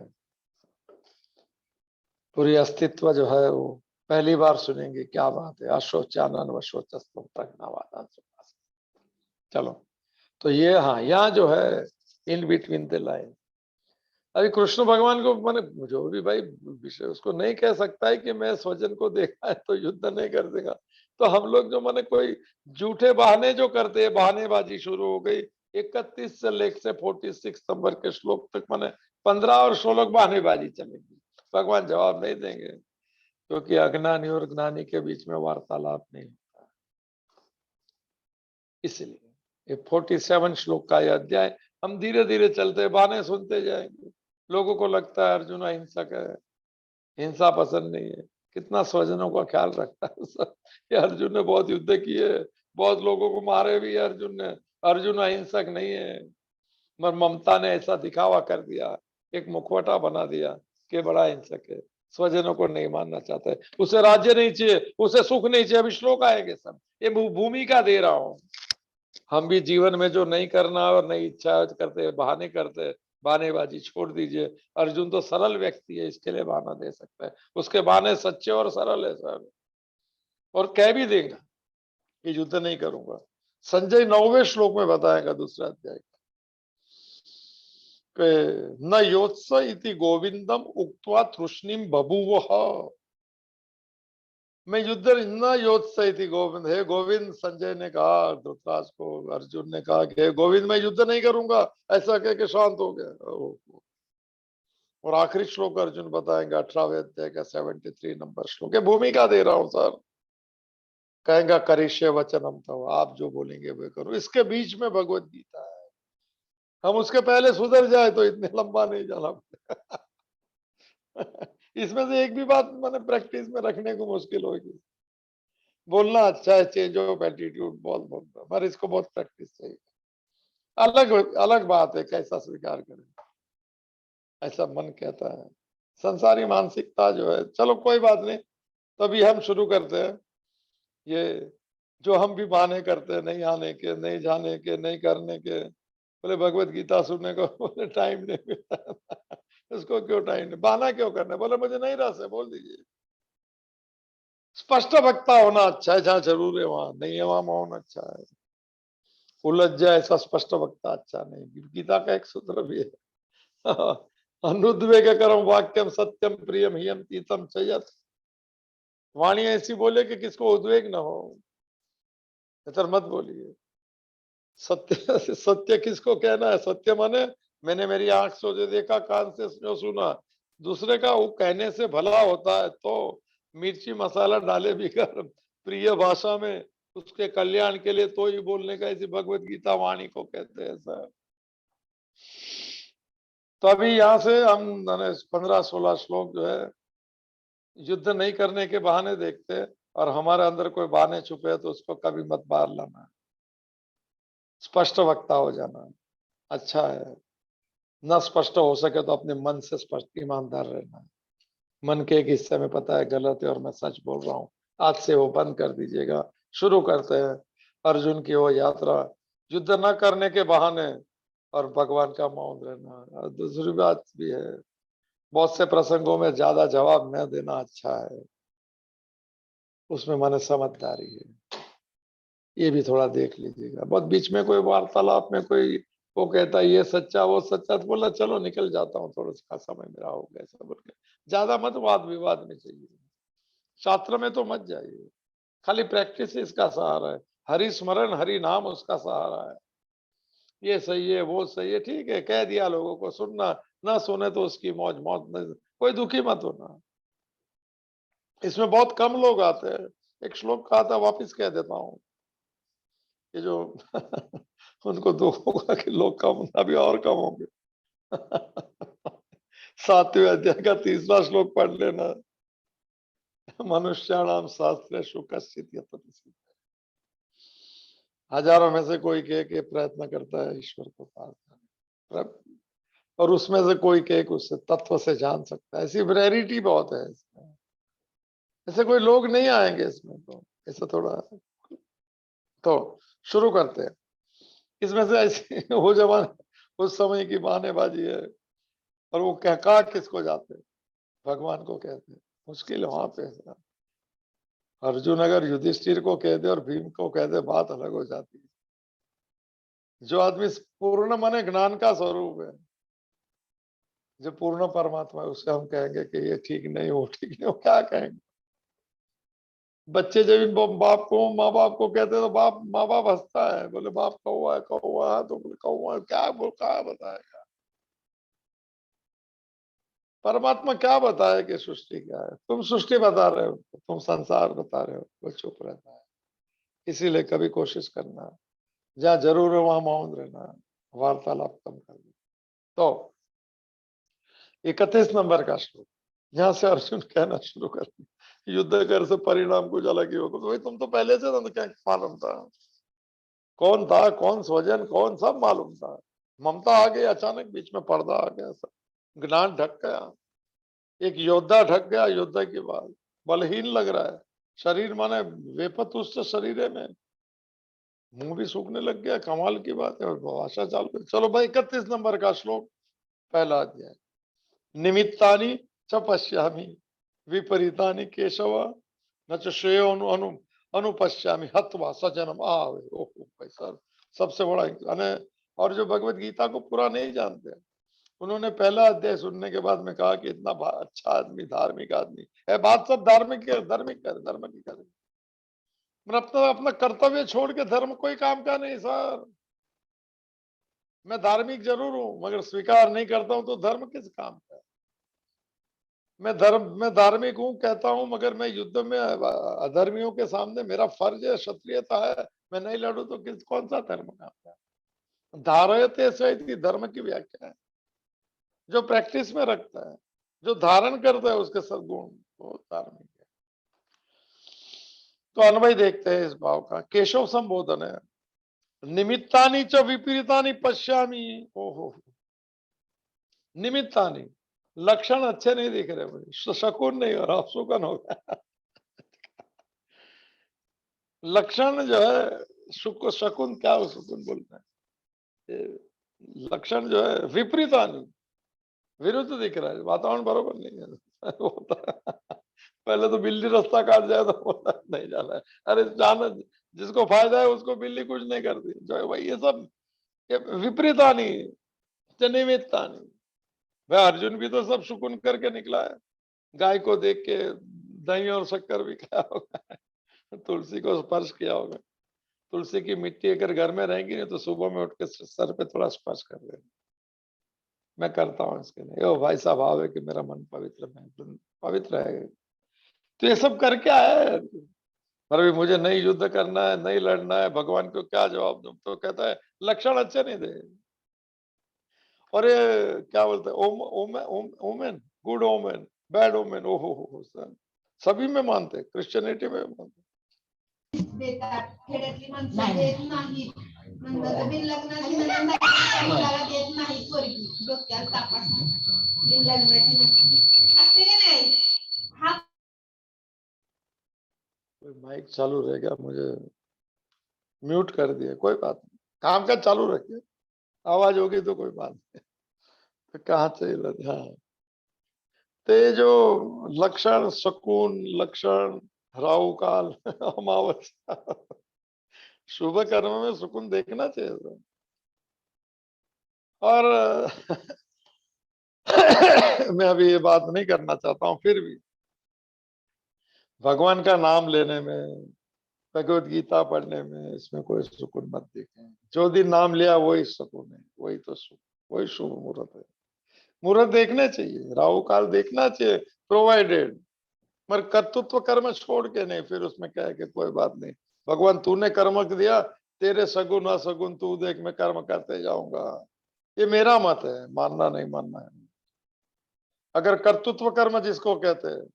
पूरी अस्तित्व जो है वो पहली बार सुनेंगे। क्या बात है, अशोचानन वशोचस्तम प्रज्ञावादान। चलो, तो ये हाँ, यहाँ जो है इन बिटवीन द लाइन, अभी कृष्ण भगवान को मैंने जो भी भाई विषय, उसको नहीं कह सकता है कि मैं स्वजन को देखा है तो युद्ध नहीं कर देगा। तो हम लोग जो मैंने कोई झूठे बहाने जो करते हैं, बहानेबाजी शुरू हो गई। 31 से लेकर से 46 नंबर के श्लोक तक मैंने 15 और 16 बहानेबाजी चलेगी, भगवान जवाब नहीं देंगे, क्योंकि अज्ञानी और ज्ञानी के बीच में वार्तालाप नहीं होता। इसलिए ये 47 श्लोक का यह अध्याय, हम धीरे धीरे चलते बहाने सुनते जाएंगे। लोगों को लगता है अर्जुन अहिंसक है, हिंसा पसंद नहीं है, कितना स्वजनों का ख्याल रखता है सब। ये अर्जुन ने बहुत युद्ध किए, बहुत लोगों को मारे भी अर्जुन ने, अर्जुन अहिंसक नहीं है। मगर ममता ने ऐसा दिखावा कर दिया, एक मुखवटा बना दिया कि बड़ा हिंसक है, स्वजनों को नहीं मानना चाहता है, उसे राज्य नहीं चाहिए, उसे सुख नहीं चाहिए। अभी श्लोक आएंगे सब, ये भूमिका दे रहा हूं। हम भी जीवन में जो नहीं करना और नहीं इच्छा करते, बहाने करते, बहानेबाजी छोड़ दीजिए। अर्जुन तो सरल व्यक्ति है, इसके लिए बहाना दे सकता है, उसके बहाने सच्चे और सरल है सर, और कह भी देगा कि युद्ध नहीं करूंगा। संजय 9वें श्लोक में बताएगा दूसरा अध्याय न योत्स इति गोविंदम उक्त्वा तृष्णिम बभूव। मैं युद्ध न योत्स इति गोविंद, हे गोविंद, संजय ने कहा धृतराज को, अर्जुन ने कहा कि हे गोविंद मैं युद्ध नहीं करूंगा, ऐसा कह के शांत हो गया। और आखिरी श्लोक अर्जुन बताएंगे 18वें अध्याय का 73 नंबर श्लोक है, भूमिका दे रहा हूं सर। कहेगा करिष्य वचनम तव, आप जो बोलेंगे वे करो। इसके बीच में भगवत गीता है, हम उसके पहले सुधर जाए तो इतने लंबा नहीं जाना पड़ेगा। इसमें से एक भी बात मैंने प्रैक्टिस में रखने को मुश्किल होगी। बोलना अच्छा है, चेंज ऑफ एटीट्यूड बहुत बोलता, पर इसको बहुत प्रैक्टिस चाहिए। अलग अलग बात है कैसा स्वीकार करें, ऐसा मन कहता है, संसारी मानसिकता जो है। चलो कोई बात नहीं, तभी हम शुरू करते हैं। ये जो हम भी बहाने करते हैं, नहीं आने के, नहीं जाने के, नहीं करने के, बोले भगवत गीता सुनने को बोले टाइम नहीं मिलता। उसको क्यों टाइम नहीं, बहाना क्यों करना, बोले मुझे नहीं रस है, बोल दीजिए। स्पष्ट वक्ता होना अच्छा है, जहाँ जरूर है वहां नहीं है, वहां मौन अच्छा है। उलझ जाए ऐसा स्पष्ट वक्ता अच्छा नहीं। गीता का एक सूत्र भी है, अनुद्वेग करम वाक्यम सत्यम प्रियम हियम तीतम चयत। वाणी ऐसी बोले कि किसको उद्वेग न हो, इधर मत बोलिए। सत्य सत्य किसको कहना है, सत्य माने मैंने मेरी आंख से जो देखा, कान से जो सुना, दूसरे का वो कहने से भला होता है तो मिर्ची मसाला डाले भी कर प्रिय भाषा में उसके कल्याण के लिए तो ही बोलने का, इसी भगवत गीता वाणी को कहते हैं सर। तो अभी यहाँ से हम 15-16 श्लोक जो है युद्ध नहीं करने के बहाने देखते हैं, और हमारे अंदर कोई बहाने छुपे तो उसको कभी मत बाहर लाना, स्पष्ट वक्ता हो जाना अच्छा है। न स्पष्ट हो सके तो अपने मन से स्पष्ट ईमानदार रहना, मन के एक हिस्से में पता है गलत है और मैं सच बोल रहा हूँ, आज से वो बंद कर दीजिएगा। शुरू करते हैं अर्जुन की वो यात्रा, युद्ध न करने के बहाने और भगवान का मौन रहना। और दूसरी बात भी है, बहुत से प्रसंगों में ज्यादा जवाब न देना अच्छा है, उसमें माने समझदारी है, ये भी थोड़ा देख लीजिएगा। बहुत बीच में कोई वार्तालाप में कोई वो कहता है ये सच्चा वो सच्चा, तो बोला चलो निकल जाता हूँ, थोड़ा सा समय मेरा हो गया, ऐसा बोल के ज्यादा मत वाद विवाद में चाहिए, शास्त्र में तो मत जाइए। खाली प्रैक्टिस इसका सहारा है, हरि स्मरण हरि नाम उसका सहारा है। ये सही है वो सही है, ठीक है कह दिया, लोगों को सुनना ना सुने तो उसकी मौज मौत नहीं, कोई दुखी मत होना। इसमें बहुत कम लोग आते हैं। एक श्लोक कहा था, वापिस कह देता हूँ, कि जो उनको दुख होगा कि लोग कम, अभी और कम होंगे। 7वें अध्याय का 3रा श्लोक पढ़ लेना, मनुष्याणाम शास्त्रेषु कश्चित् यतते, हजारों में से कोई के प्रयत्न करता है ईश्वर को पार करने, और उसमें से कोई के उससे तत्व से जान सकता है। ऐसी वैरायटी बहुत है इसमें, ऐसे कोई लोग नहीं आएंगे इसमें, तो ऐसा थोड़ा। तो शुरू करते हैं। इसमें से ऐसी वो जमाने उस समय की बहानेबाजी है, और वो कहा किसको जाते हैं, भगवान को कहते हैं, मुश्किल वहां पे है। अर्जुन अगर युधिष्ठिर को कह दे और भीम को कह दे, बात अलग हो जाती है। जो आदमी पूर्ण माने ज्ञान का स्वरूप है, जो पूर्ण परमात्मा है, उससे हम कहेंगे कि ये ठीक नहीं वो ठीक नहीं, वो क्या कहेंगे। बच्चे जब इन बाप को माँ बाप को कहते हैं तो बाप माँ बाप हंसता है, बोले बाप कौवा है कौवा है, तो बोले कौवा है, क्या बोल कहा बताएगा। परमात्मा क्या बताए कि सृष्टि क्या है, तुम सृष्टि बता रहे हो, तुम संसार बता रहे हो, वो चुप रहता है। इसीलिए कभी कोशिश करना, जहाँ जरूर है वहां मौन रहना, वार्तालाप कम करना। तो 31 नंबर का श्लोक, यहाँ से अर्जुन कहना शुरू कर, युद्ध कर से परिणाम कुछ अलग ही होगा। तो भाई तुम तो पहले से था, क्या मालूम था, कौन था कौन स्वजन कौन, सब मालूम था। ममता आ गई अचानक, बीच में पर्दा आ गया, सब ज्ञान ढक गया, एक योद्धा ढक गया योद्धा के बाद, बलहीन लग रहा है शरीर, माने वेपतुष्ट शरीर में, मुंह भी सूखने लग गया, कमाल की बात है, और भाषा चालू है। चलो भाई 31 नंबर का श्लोक, पहला अध्याय। निमित्तानि च पश्यामि विपरीतानि केशव, न च श्रेयो अनुपश्यामि हत्वा सजनम आवे। ओहो भाई सर, सबसे बड़ा और जो भगवत गीता को पूरा नहीं जानते, उन्होंने पहला अध्याय सुनने के बाद में कहा कि इतना अच्छा आदमी, धार्मिक आदमी है, बात सब धार्मिक है, धार्मिक कर धर्म की करे, मैं अपना अपना कर्तव्य छोड़ के धर्म कोई काम का नहीं सर। मैं धार्मिक जरूर हूं, मगर स्वीकार नहीं करता हूं तो धर्म किस काम का। मैं धार्मिक हूं कहता हूं, मगर मैं युद्ध में अधर्मियों के सामने मेरा फर्ज है, क्षत्रियता है, मैं नहीं लड़ू तो किस कौन सा धर्म काम का। धारयते से धर्म की व्याख्या है, जो प्रैक्टिस में रखता है, जो धारण करता है उसके सद्गुण, वो धार्मिक है। तो अन्वय देखते हैं इस भाव का, केशव संबोधन है। निमित्तानि च विपरीतानि पश्यामि, ओहो निमित्तानि, लक्षण अच्छे नहीं दिख रहे भाई, शकुन नहीं हो रहा, शुकन हो गया। लक्षण जो है शकुन, क्या हो शकुन बोलते हैं, लक्षण जो है विपरीतानि, विरुद्ध दिख रहा है, वातावरण बरोबर नहीं है। पहले तो बिल्ली रास्ता काट जाए तो बोला नहीं जाना है, अरे जाना, जिसको फायदा है उसको बिल्ली कुछ नहीं करती, जो है भाई ये सब विपरीतानि निमित्तानि। भाई अर्जुन भी तो सब सुकून करके निकला है, गाय को देख के दही और शक्कर भी खाया होगा, तुलसी को स्पर्श किया होगा। तुलसी की मिट्टी अगर घर में रहेगी नहीं तो सुबह में उठ के सर पे थोड़ा स्पर्श कर देना, मैं करता हूँ इसके लिए। ओ भाई साहब भाव है कि मेरा मन पवित्र है, पवित्र है। तो ये सब करके आया है अर्जुन। पर अभी मुझे नहीं युद्ध करना है, नहीं लड़ना है, भगवान को क्या जवाब दूं? तो कहता है लक्षण अच्छे नहीं दे। और ये क्या बोलते हैं, omen, good omen, bad omen, ओहो सर, सभी में मानते, क्रिश्चियनिटी में मानते। देतात खेड्यातली माणसं देत नाहीत म्हणतात बिन लग्नाची नंदा देत नाही पोरगी डोक्याला ताप असतो बिन लग्नाची नंदा असते का नाही हा माइक चालू रह गया, मुझे म्यूट कर दिया, कोई बात नहीं, काम का चालू रखिए, आवाज होगी तो कोई बात नहीं। तो कहाँ चल रहे थे? हाँ, तो ये जो लक्षण शकुन, लक्षण राहु काल अमावस्या, शुभ कर्म में सुकून देखना चाहिए सर। और मैं अभी ये बात नहीं करना चाहता हूं, फिर भी भगवान का नाम लेने में, भगवत गीता पढ़ने में, इसमें कोई सुकून मत देखें। जो दिन नाम लिया वही सुकून है, वही तो सुख, वही शुभ मुहूर्त है। मुहूर्त देखने चाहिए, राहु काल देखना चाहिए, प्रोवाइडेड, मगर कर्तृत्व कर्म छोड़ के नहीं। फिर उसमें क्या है कि कोई बात नहीं, भगवान तूने कर्म दिया, तेरे सगुन असगुन तू देख, मैं कर्म करते जाऊंगा। ये मेरा मत है, मानना नहीं मानना है। अगर कर्तृत्व कर्म जिसको कहते हैं,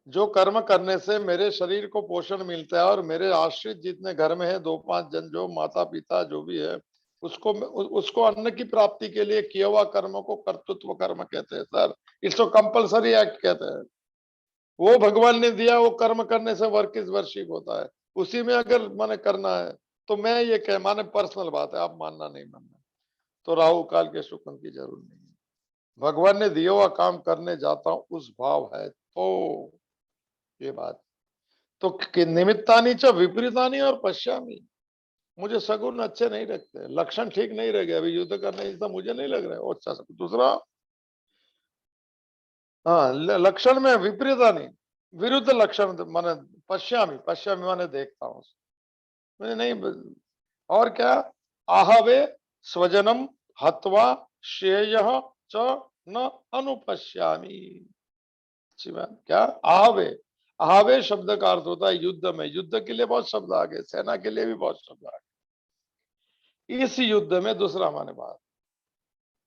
जो कर्म करने से मेरे शरीर को पोषण मिलता है और मेरे आश्रित जितने घर में है, 2-5 जन, जो माता पिता जो भी है, उसको अन्न की प्राप्ति के लिए किया हुआ कर्म को कर्तृत्व कर्म कहते हैं सर। इसको कंपलसरी एक्ट कहते हैं। वो भगवान ने दिया, वो कर्म करने से वर्क इज वर्शिप होता है। उसी में अगर माने करना है तो मैं ये कह, माने पर्सनल बात है, आप मानना नहीं मानना, तो राहु काल के शुक्र की जरूरत नहीं है। भगवान ने दिया हुआ काम करने जाता हूं, उस भाव है तो ये बात। तो निमित्तानी च विपरीतानी और पश्यामी, मुझे सगुन अच्छे नहीं लगते, लक्षण ठीक नहीं रह गए, अभी युद्ध करने जैसा मुझे नहीं लग रहा है। अच्छा, दूसरा, हाँ, लक्षण में विपरीतानी, विरुद्ध लक्षण माने पश्यामी, पश्यामी माने देखता हूँ, मुझे नहीं। और क्या, आहवे स्वजनम हत्वा श्रेय च न अनुपश्यामी। अच्छी बात, क्या आहवे, आहवे शब्द का अर्थ होता है युद्ध में, युद्ध के लिए बहुत शब्द आ गए, सेना के लिए भी बहुत शब्द आ गए। इस युद्ध में दूसरा माने बात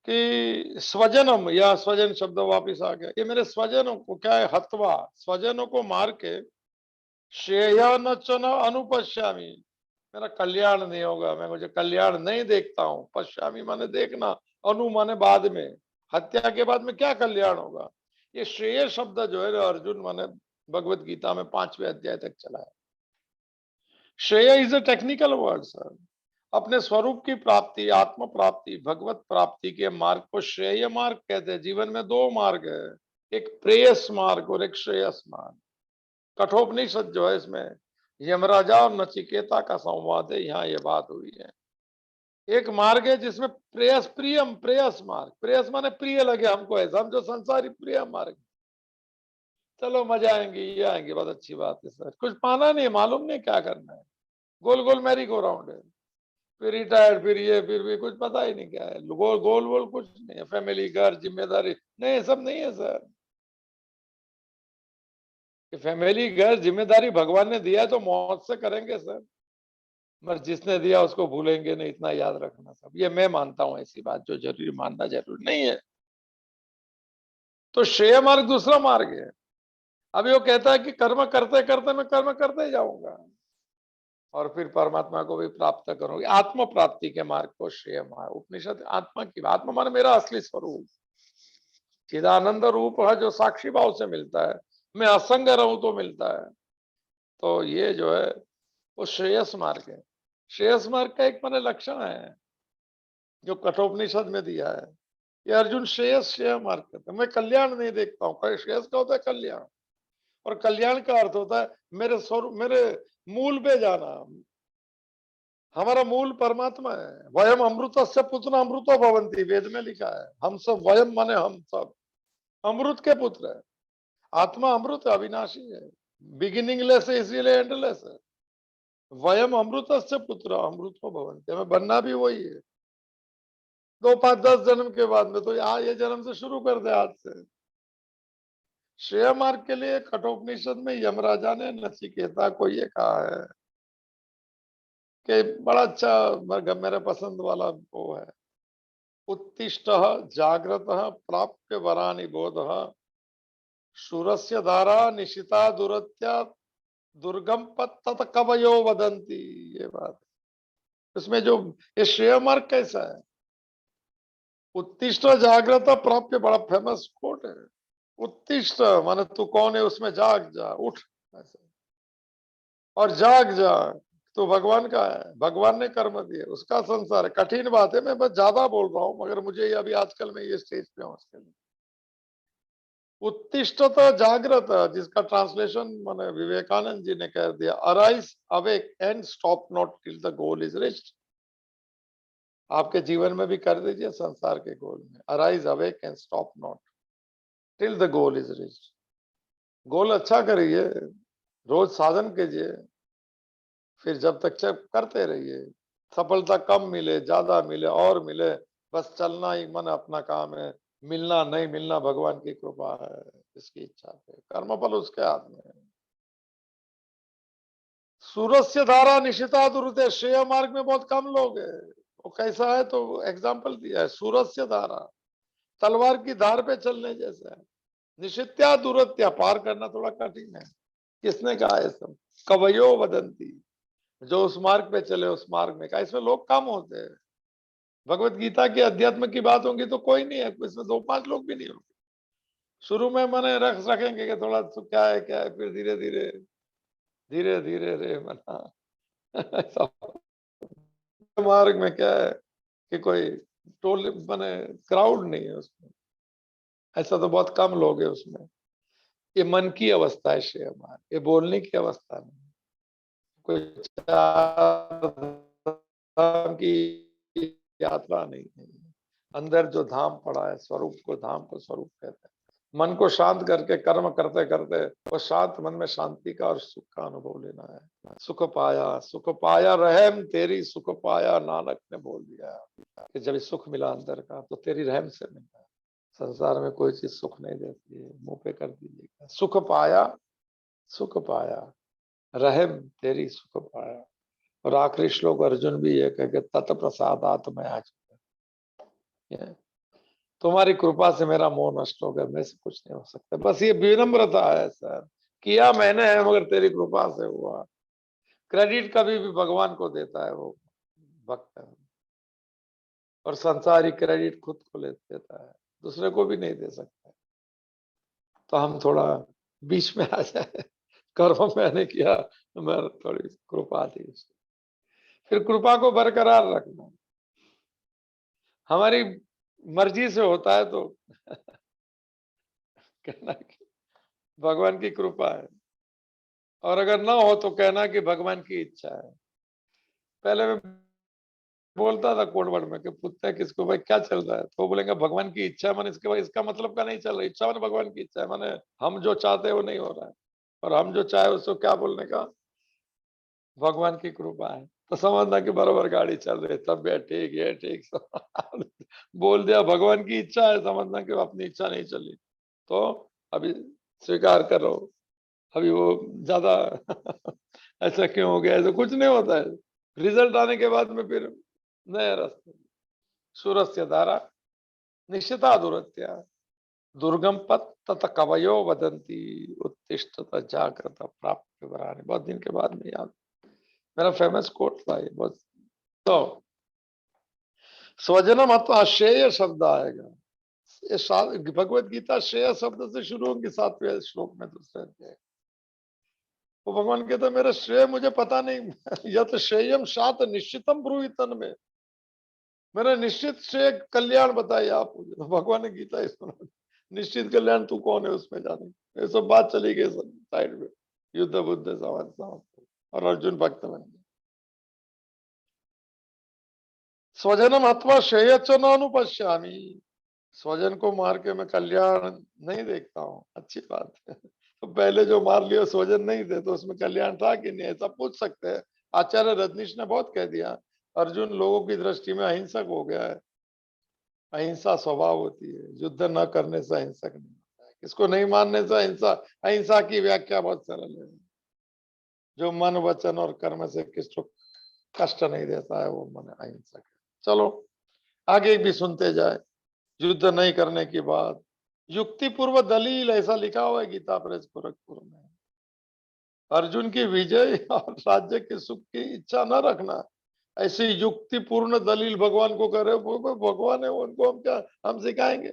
कि स्वजनम, या स्वजन शब्द वापिस आ गया, ये मेरे स्वजनों को क्या है, हत्वा, स्वजनों को मार के, श्रेय न च न अनुपश्यामी, मेरा कल्याण नहीं होगा, मैं मुझे कल्याण नहीं देखता हूं। पश्यामी माने देखना, अनु माने बाद में, हत्या के बाद में क्या कल्याण होगा। ये श्रेय शब्द जो है अर्जुन माने भगवत गीता में 5वें अध्याय तक चला है। श्रेय is a technical word sir. अपने स्वरूप की प्राप्ति, आत्म प्राप्ति, भगवत प्राप्ति के मार्ग को श्रेय मार्ग कहते हैं। जीवन में 2 मार्ग है, एक प्रेयस मार्ग और एक श्रेयस मार्ग। कठोपनिषद जो है, इसमें यमराजा और नचिकेता का संवाद है, यहाँ ये बात हुई है। एक मार्ग है जिसमें प्रेयस, प्रियम, प्रेयस मार्ग, प्रेयस माने प्रिय लगे हमको, ऐसा हम जो संसारी प्रिय मार्ग, चलो मजा आएंगे, ये आएंगे, बहुत अच्छी बात है सर, कुछ पाना नहीं, मालूम नहीं क्या करना है, गोल गोल मैरी गो राउंड है, फिर रिटायर्ड, फिर ये, फिर भी कुछ पता ही नहीं क्या है, गोल गोल वोल कुछ नहीं है, फैमिली, घर, जिम्मेदारी, नहीं, सब नहीं है सर। फैमिली, घर, जिम्मेदारी भगवान ने दिया है तो मौत से करेंगे सर, मगर जिसने दिया उसको भूलेंगे नहीं, इतना याद रखना सब। ये मैं मानता हूं, ऐसी बात जो जरूरी मानना जरूरी नहीं है। तो श्रेय मार्ग दूसरा मार्ग है। अभी वो कहता है कि कर्म करते करते मैं कर्म करते जाऊंगा और फिर परमात्मा को भी प्राप्त करूंगी, आत्म प्राप्ति के मार्ग को श्रेय मार्ग। उपनिषद आत्मा की, आत्मा माने मेरा असली स्वरूप, चिदानंद रूप है जो साक्षी भाव से मिलता है, मैं असंग रहूं तो मिलता है। तो ये जो है वो श्रेयस मार्ग है। श्रेयस मार्ग का एक मैंने लक्षण है जो कठोपनिषद में दिया है। ये अर्जुन श्रेयस, श्रेय मार्ग करते, मैं कल्याण नहीं देखता हूँ। श्रेयस का होता है कल्याण, और कल्याण का अर्थ होता है मेरे स्वरूप, मेरे मूल पे जाना। हमारा मूल परमात्मा है। वयम अमृतस्य पुत्र अमृतो भवंति, वेद में लिखा है। हम सब, वयम माने हम सब अमृत के पुत्र है। आत्मा अमृत अविनाशी है, बिगिनिंगलेस है, इसीलिए एंडलेस है। वयम अमृतस्य पुत्र अमृतो भवंति, हमें बनना भी वही है। 2 5 10 जन्म के बाद में, तो यहाँ ये जन्म से शुरू कर दे आज से। श्रेय मार्ग के लिए कठोपनिषद में यमराजा ने नचिकेता को ये कहा है कि बड़ा अच्छा मेरे पसंद वाला वो है, उत्तिष्ठ जाग्रत प्राप्य वरानि बोध शूरस्य धारा निशिता दुरत्या दुर्गम तत कवयो वदंती। ये बात इसमें जो ये श्रेय मार्ग कैसा है, उत्तिष्ठ जाग्रत प्राप्य, बड़ा फेमस कोट है। उत्तिष्ठ माने तू कौन है, उसमें जाग जा, उठ ऐसे, और जाग जा, तो भगवान का है, भगवान ने कर्म दिए, उसका संसार है। कठिन बात है, मैं बस ज्यादा बोल रहा हूं, मगर मुझे अभी आजकल मैं ये स्टेज पे हूं उसके लिए। उत्तिष्ठत जागृत, जिसका ट्रांसलेशन मैंने विवेकानंद जी ने कह दिया, arise awake and stop not till the goal is reached. आपके जीवन में भी कर दीजिए संसार के गोल में, arise awake and stop not till the goal is reached. Goal अच्छा करिए, रोज साधन कीजिए, फिर जब तक करते रहिए, सफलता कम मिले ज्यादा मिले और मिले, बस चलना ही मन अपना काम है। मिलना नहीं मिलना भगवान की कृपा है, इसकी इच्छा पे, कर्मफल उसके हाथ में है। सूरस्य धारा निशिता दुरुते, श्रेय मार्ग में बहुत कम लोग है। वो कैसा है तो एग्जाम्पल दिया है, सूरस्य धारा, तलवार की धार पे चलने जैसा है। निशित्या दुरत्या, पार करना थोड़ा कठिन है। किसने कहा है सब, कवयो वदंती, जो उस मार्ग पे चले उस मार्ग में, कहा इसमें लोग कम होते हैं। भगवत गीता की अध्यात्म की बात होगी तो कोई नहीं है, इसमें 2 5 लोग भी नहीं होंगे। शुरू में मैंने रखेंगे कि थोड़ा तो क्या है, फिर धीरे धीरे धीरे धीरे रे मना ऐसा। मार्ग में क्या है कि कोई टोल बने, क्राउड नहीं है उसमें, ऐसा तो बहुत कम लोग है उसमें। ये मन की अवस्था है श्रेय मार्ग, ये बोलने की अवस्था नहीं। कोई चार धाम की यात्रा नहीं है। अंदर जो धाम पड़ा है, स्वरूप को, धाम को स्वरूप कहते हैं। मन को शांत करके कर्म करते करते वो शांत मन में शांति का और सुख का अनुभव लेना है। सुख पाया रहम तेरी, सुख पाया नानक ने बोल दिया कि जब सुख मिला अंदर का तो तेरी रहम से मिला। संसार में कोई चीज सुख नहीं देती है, मुंह पे कर दीजिएगा। सुख पाया रहम तेरी, सुख पाया। और आखिरी श्लोक अर्जुन भी ये कह के तत् प्रसादात मैं आ चुका, तुम्हारी कृपा से मेरा मोह नष्ट हो गया, मेरे से कुछ नहीं हो सकता। बस ये विनम्रता है सर, किया मैंने है मगर तेरी कृपा से हुआ। क्रेडिट कभी भी भगवान को देता है वो भक्त है, और संसारी क्रेडिट खुद को ले देता है, दूसरे को भी नहीं दे सकता। तो हम थोड़ा बीच में आ जाए, कर्म मैंने किया, मैं थोड़ी कृपा थी, फिर कृपा को बरकरार रखना। हमारी मर्जी से होता है तो कहना कि भगवान की कृपा है, और अगर ना हो तो कहना कि भगवान की इच्छा है। पहले मैं बोलता था कोड वर्ड में कि पूछते हैं किसको, भाई क्या चल रहा है, तो बोलेंगे भगवान की इच्छा है। मैंने इसके बाद इसका मतलब का नहीं चल रहा, इच्छा मैंने भगवान की इच्छा है, मैंने हम जो चाहते हैं वो नहीं हो रहा है, और हम जो चाहे उसको क्या बोलने का, भगवान की कृपा है। तो समझना कि बराबर गाड़ी चल रही है, तब ठीक है ठीक बोल दिया भगवान की इच्छा है, समझना कि अपनी इच्छा नहीं चली, तो अभी स्वीकार करो। अभी वो ज्यादा ऐसा क्यों हो गया, ऐसा कुछ नहीं होता है। रिजल्ट आने के बाद में फिर नया रास्ता। सूरस्य धारा निश्चिता दुरत्या दुर्गम पथ तथा कवयो वदंती उत्तिष्ठ जागृत प्राप्त वरानि। बहुत दिन के बाद में याद, मेरा फेमस कोट था ये बहुत। तो स्वजनम अथवा श्रेय शब्द आएगा, ये भगवत गीता श्रेय शब्द से शुरू होगी 7वें श्लोक में, दूसरे अध्याय। वो भगवान कहता मेरा श्रेय मुझे पता नहीं, यत श्रेयम शात निश्चितम ब्रूहितन में, मेरा निश्चित श्रेय कल्याण बताइए आप मुझे। तो भगवान ने गीता ही सुना, निश्चित कल्याण तू कौन है उसमें जाने। ये सब बात चली गई साइड में, युद्ध बुद्ध समाज, और अर्जुन भक्त बन गए। स्वजनम अथवा श्रेय च न अनुपश्यामी, स्वजन को मार के मैं कल्याण नहीं देखता हूँ, अच्छी बात है। तो पहले जो मार लिया स्वजन नहीं थे तो उसमें कल्याण था कि नहीं, ऐसा पूछ सकते हैं। आचार्य रजनीश ने बहुत कह दिया, अर्जुन लोगों की दृष्टि में अहिंसक हो गया है, अहिंसा स्वभाव होती है, युद्ध न करने से अहिंसक नहीं होता है, किसको नहीं मानने से अहिंसा। अहिंसा की व्याख्या बहुत सरल है, जो मन वचन और कर्म से किसको कष्ट नहीं देता है वो मन अहिंसक है। चलो आगे भी सुनते जाए। युद्ध नहीं करने की बात, युक्ति पूर्व दलील ऐसा लिखा हुआ है गीता प्रेस गोरखपुर में। अर्जुन की विजय और राज्य के सुख की इच्छा न रखना, ऐसी युक्तिपूर्ण दलील भगवान को करे, वो भगवान है, उनको हम क्या हम सिखाएंगे।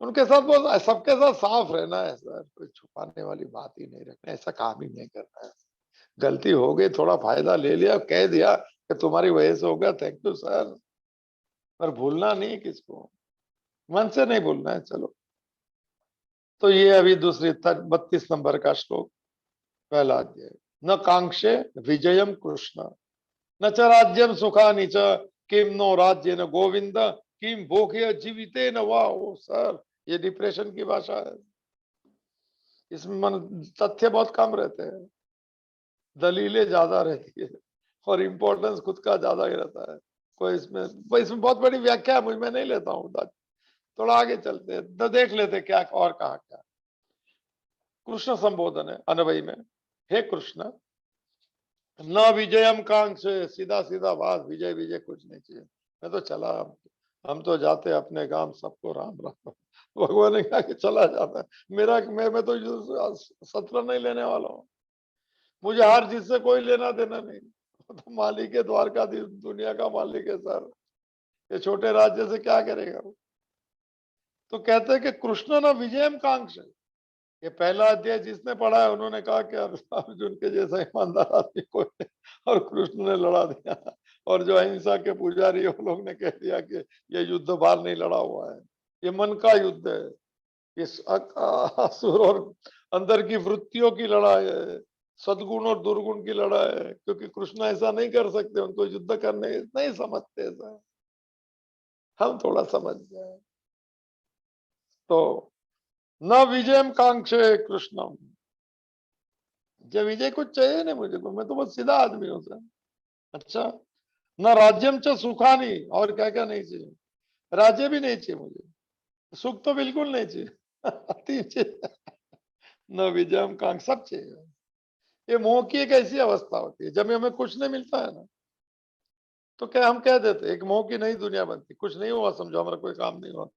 उनके साथ वो सबके साथ साफ रहना है सर, कोई छुपाने वाली बात ही नहीं रखना, ऐसा काम ही नहीं करना है। गलती हो गई, थोड़ा फायदा ले लिया, कह दिया कि तुम्हारी वजह से हो गया, थैंक यू सर, पर भूलना नहीं किसको, मन से नहीं भूलना है। चलो तो ये अभी दूसरी 32 नंबर का श्लोक, पहला अध्याय। न कांक्षे विजयम कृष्ण, न च राज्यम सुखानि च, किम नो राज्य न गोविंद, किम भोगे जीविते न वाह। सर ये डिप्रेशन की भाषा है, इसमें मन तथ्य बहुत कम रहते हैं, दलीलें ज्यादा रहती है और इम्पोर्टेंस खुद का ज्यादा ही रहता है। कोई इसमें बहुत बड़ी व्याख्या है, मुझ में नहीं लेता हूँ, थोड़ा आगे चलते हैं तो देख लेते क्या और कहा क्या। कृष्ण संबोधन है अनवय में। हे कृष्ण, न विजयम कांक्ष, सीधा सीधा बात, विजय विजय कुछ नहीं चाहिए, मैं तो चला, हम तो जाते अपने गांव, सबको राम राम। भगवान ने कहा कि चला जाता है, मेरा मैं तो सत्र नहीं लेने वाला हूँ, मुझे हर चीज से कोई लेना देना नहीं, तो मालिक है, द्वारकाधीश दुनिया का मालिक है सर, ये छोटे राज्य से क्या करेगा वो। तो कहते हैं कि कृष्ण न विजयम कांक्ष, ये पहला अध्याय जिसने पढ़ा है उन्होंने कहा कि अर्जुन के जैसा ईमानदार आदमी कोई नहीं, और कृष्ण ने लड़ा दिया। और जो अहिंसा के पुजारी है, वो लोग ने कह दिया कि ये युद्ध बाहर नहीं लड़ा हुआ है, ये मन का युद्ध है, ये असुर और अंदर की वृत्तियों की लड़ाई है, सदगुण और दुर्गुण की लड़ाई है, क्योंकि कृष्ण ऐसा नहीं कर सकते, उनको युद्ध करने नहीं समझते ऐसा, हम थोड़ा समझ जाए। तो न विजयम कांक्षे कृष्णम, जब विजय कुछ चाहिए नहीं मुझे, तो मैं तो बहुत सीधा आदमी हूं सर। अच्छा, न राज्यम च सुखानी, और क्या क्या नहीं चाहिए, राज्य भी नहीं चाहिए मुझे, सुख तो बिल्कुल नहीं चाहिए। तीन चाहिए, न विजयम कांक्ष, सब चाहिए। ये मोह की एक ऐसी अवस्था होती है, जब हमें कुछ नहीं मिलता है ना, तो क्या हम कह देते एक मोह की नई दुनिया बनती, कुछ नहीं हुआ समझो, हमारा कोई काम नहीं हुआ,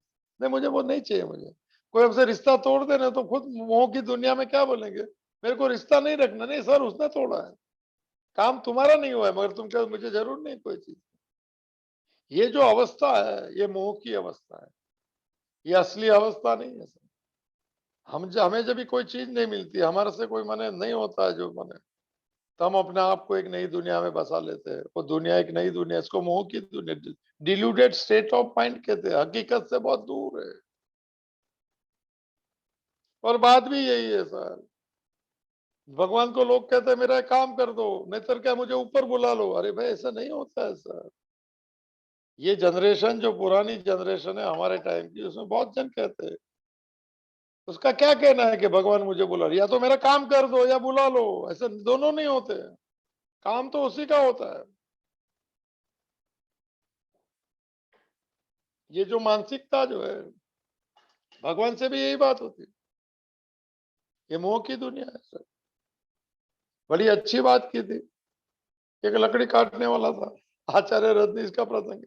नहीं मुझे वो नहीं चाहिए। मुझे कोई हमसे रिश्ता तोड़ देना तो खुद मोह की दुनिया में क्या बोलेंगे, मेरे को रिश्ता नहीं रखना, नहीं सर उसने तोड़ा है, काम तुम्हारा नहीं हुआ है, मगर तुम क्या, मुझे जरूर नहीं कोई चीज। ये जो अवस्था है ये मोह की अवस्था है, ये असली अवस्था नहीं है सर। हमें जब भी कोई चीज नहीं मिलती, हमारे से कोई मने नहीं होता है जो मने, तो हम अपने आप को एक नई दुनिया में बसा लेते हैं, वो दुनिया एक नई दुनिया, इसको मोह की दुनिया, डिल्यूटेड स्टेट ऑफ माइंड कहते हैं, हकीकत से बहुत दूर है। और बात भी यही है सर, भगवान को लोग कहते हैं मेरा काम कर दो, नहीं तो क्या मुझे ऊपर बुला लो, अरे भाई ऐसा नहीं होता है सर। ये जनरेशन जो पुरानी जनरेशन है हमारे टाइम की, उसमें बहुत जन कहते हैं, उसका क्या कहना है कि भगवान मुझे बुला लो, या तो मेरा काम कर दो या बुला लो, ऐसे दोनों नहीं होते हैं, काम तो उसी का होता है। ये जो मानसिकता जो है, भगवान से भी यही बात होती है, ये मोह की दुनिया है सर। बड़ी अच्छी बात की थी, एक लकड़ी काटने वाला था, आचार्य रजनीश का प्रसंग,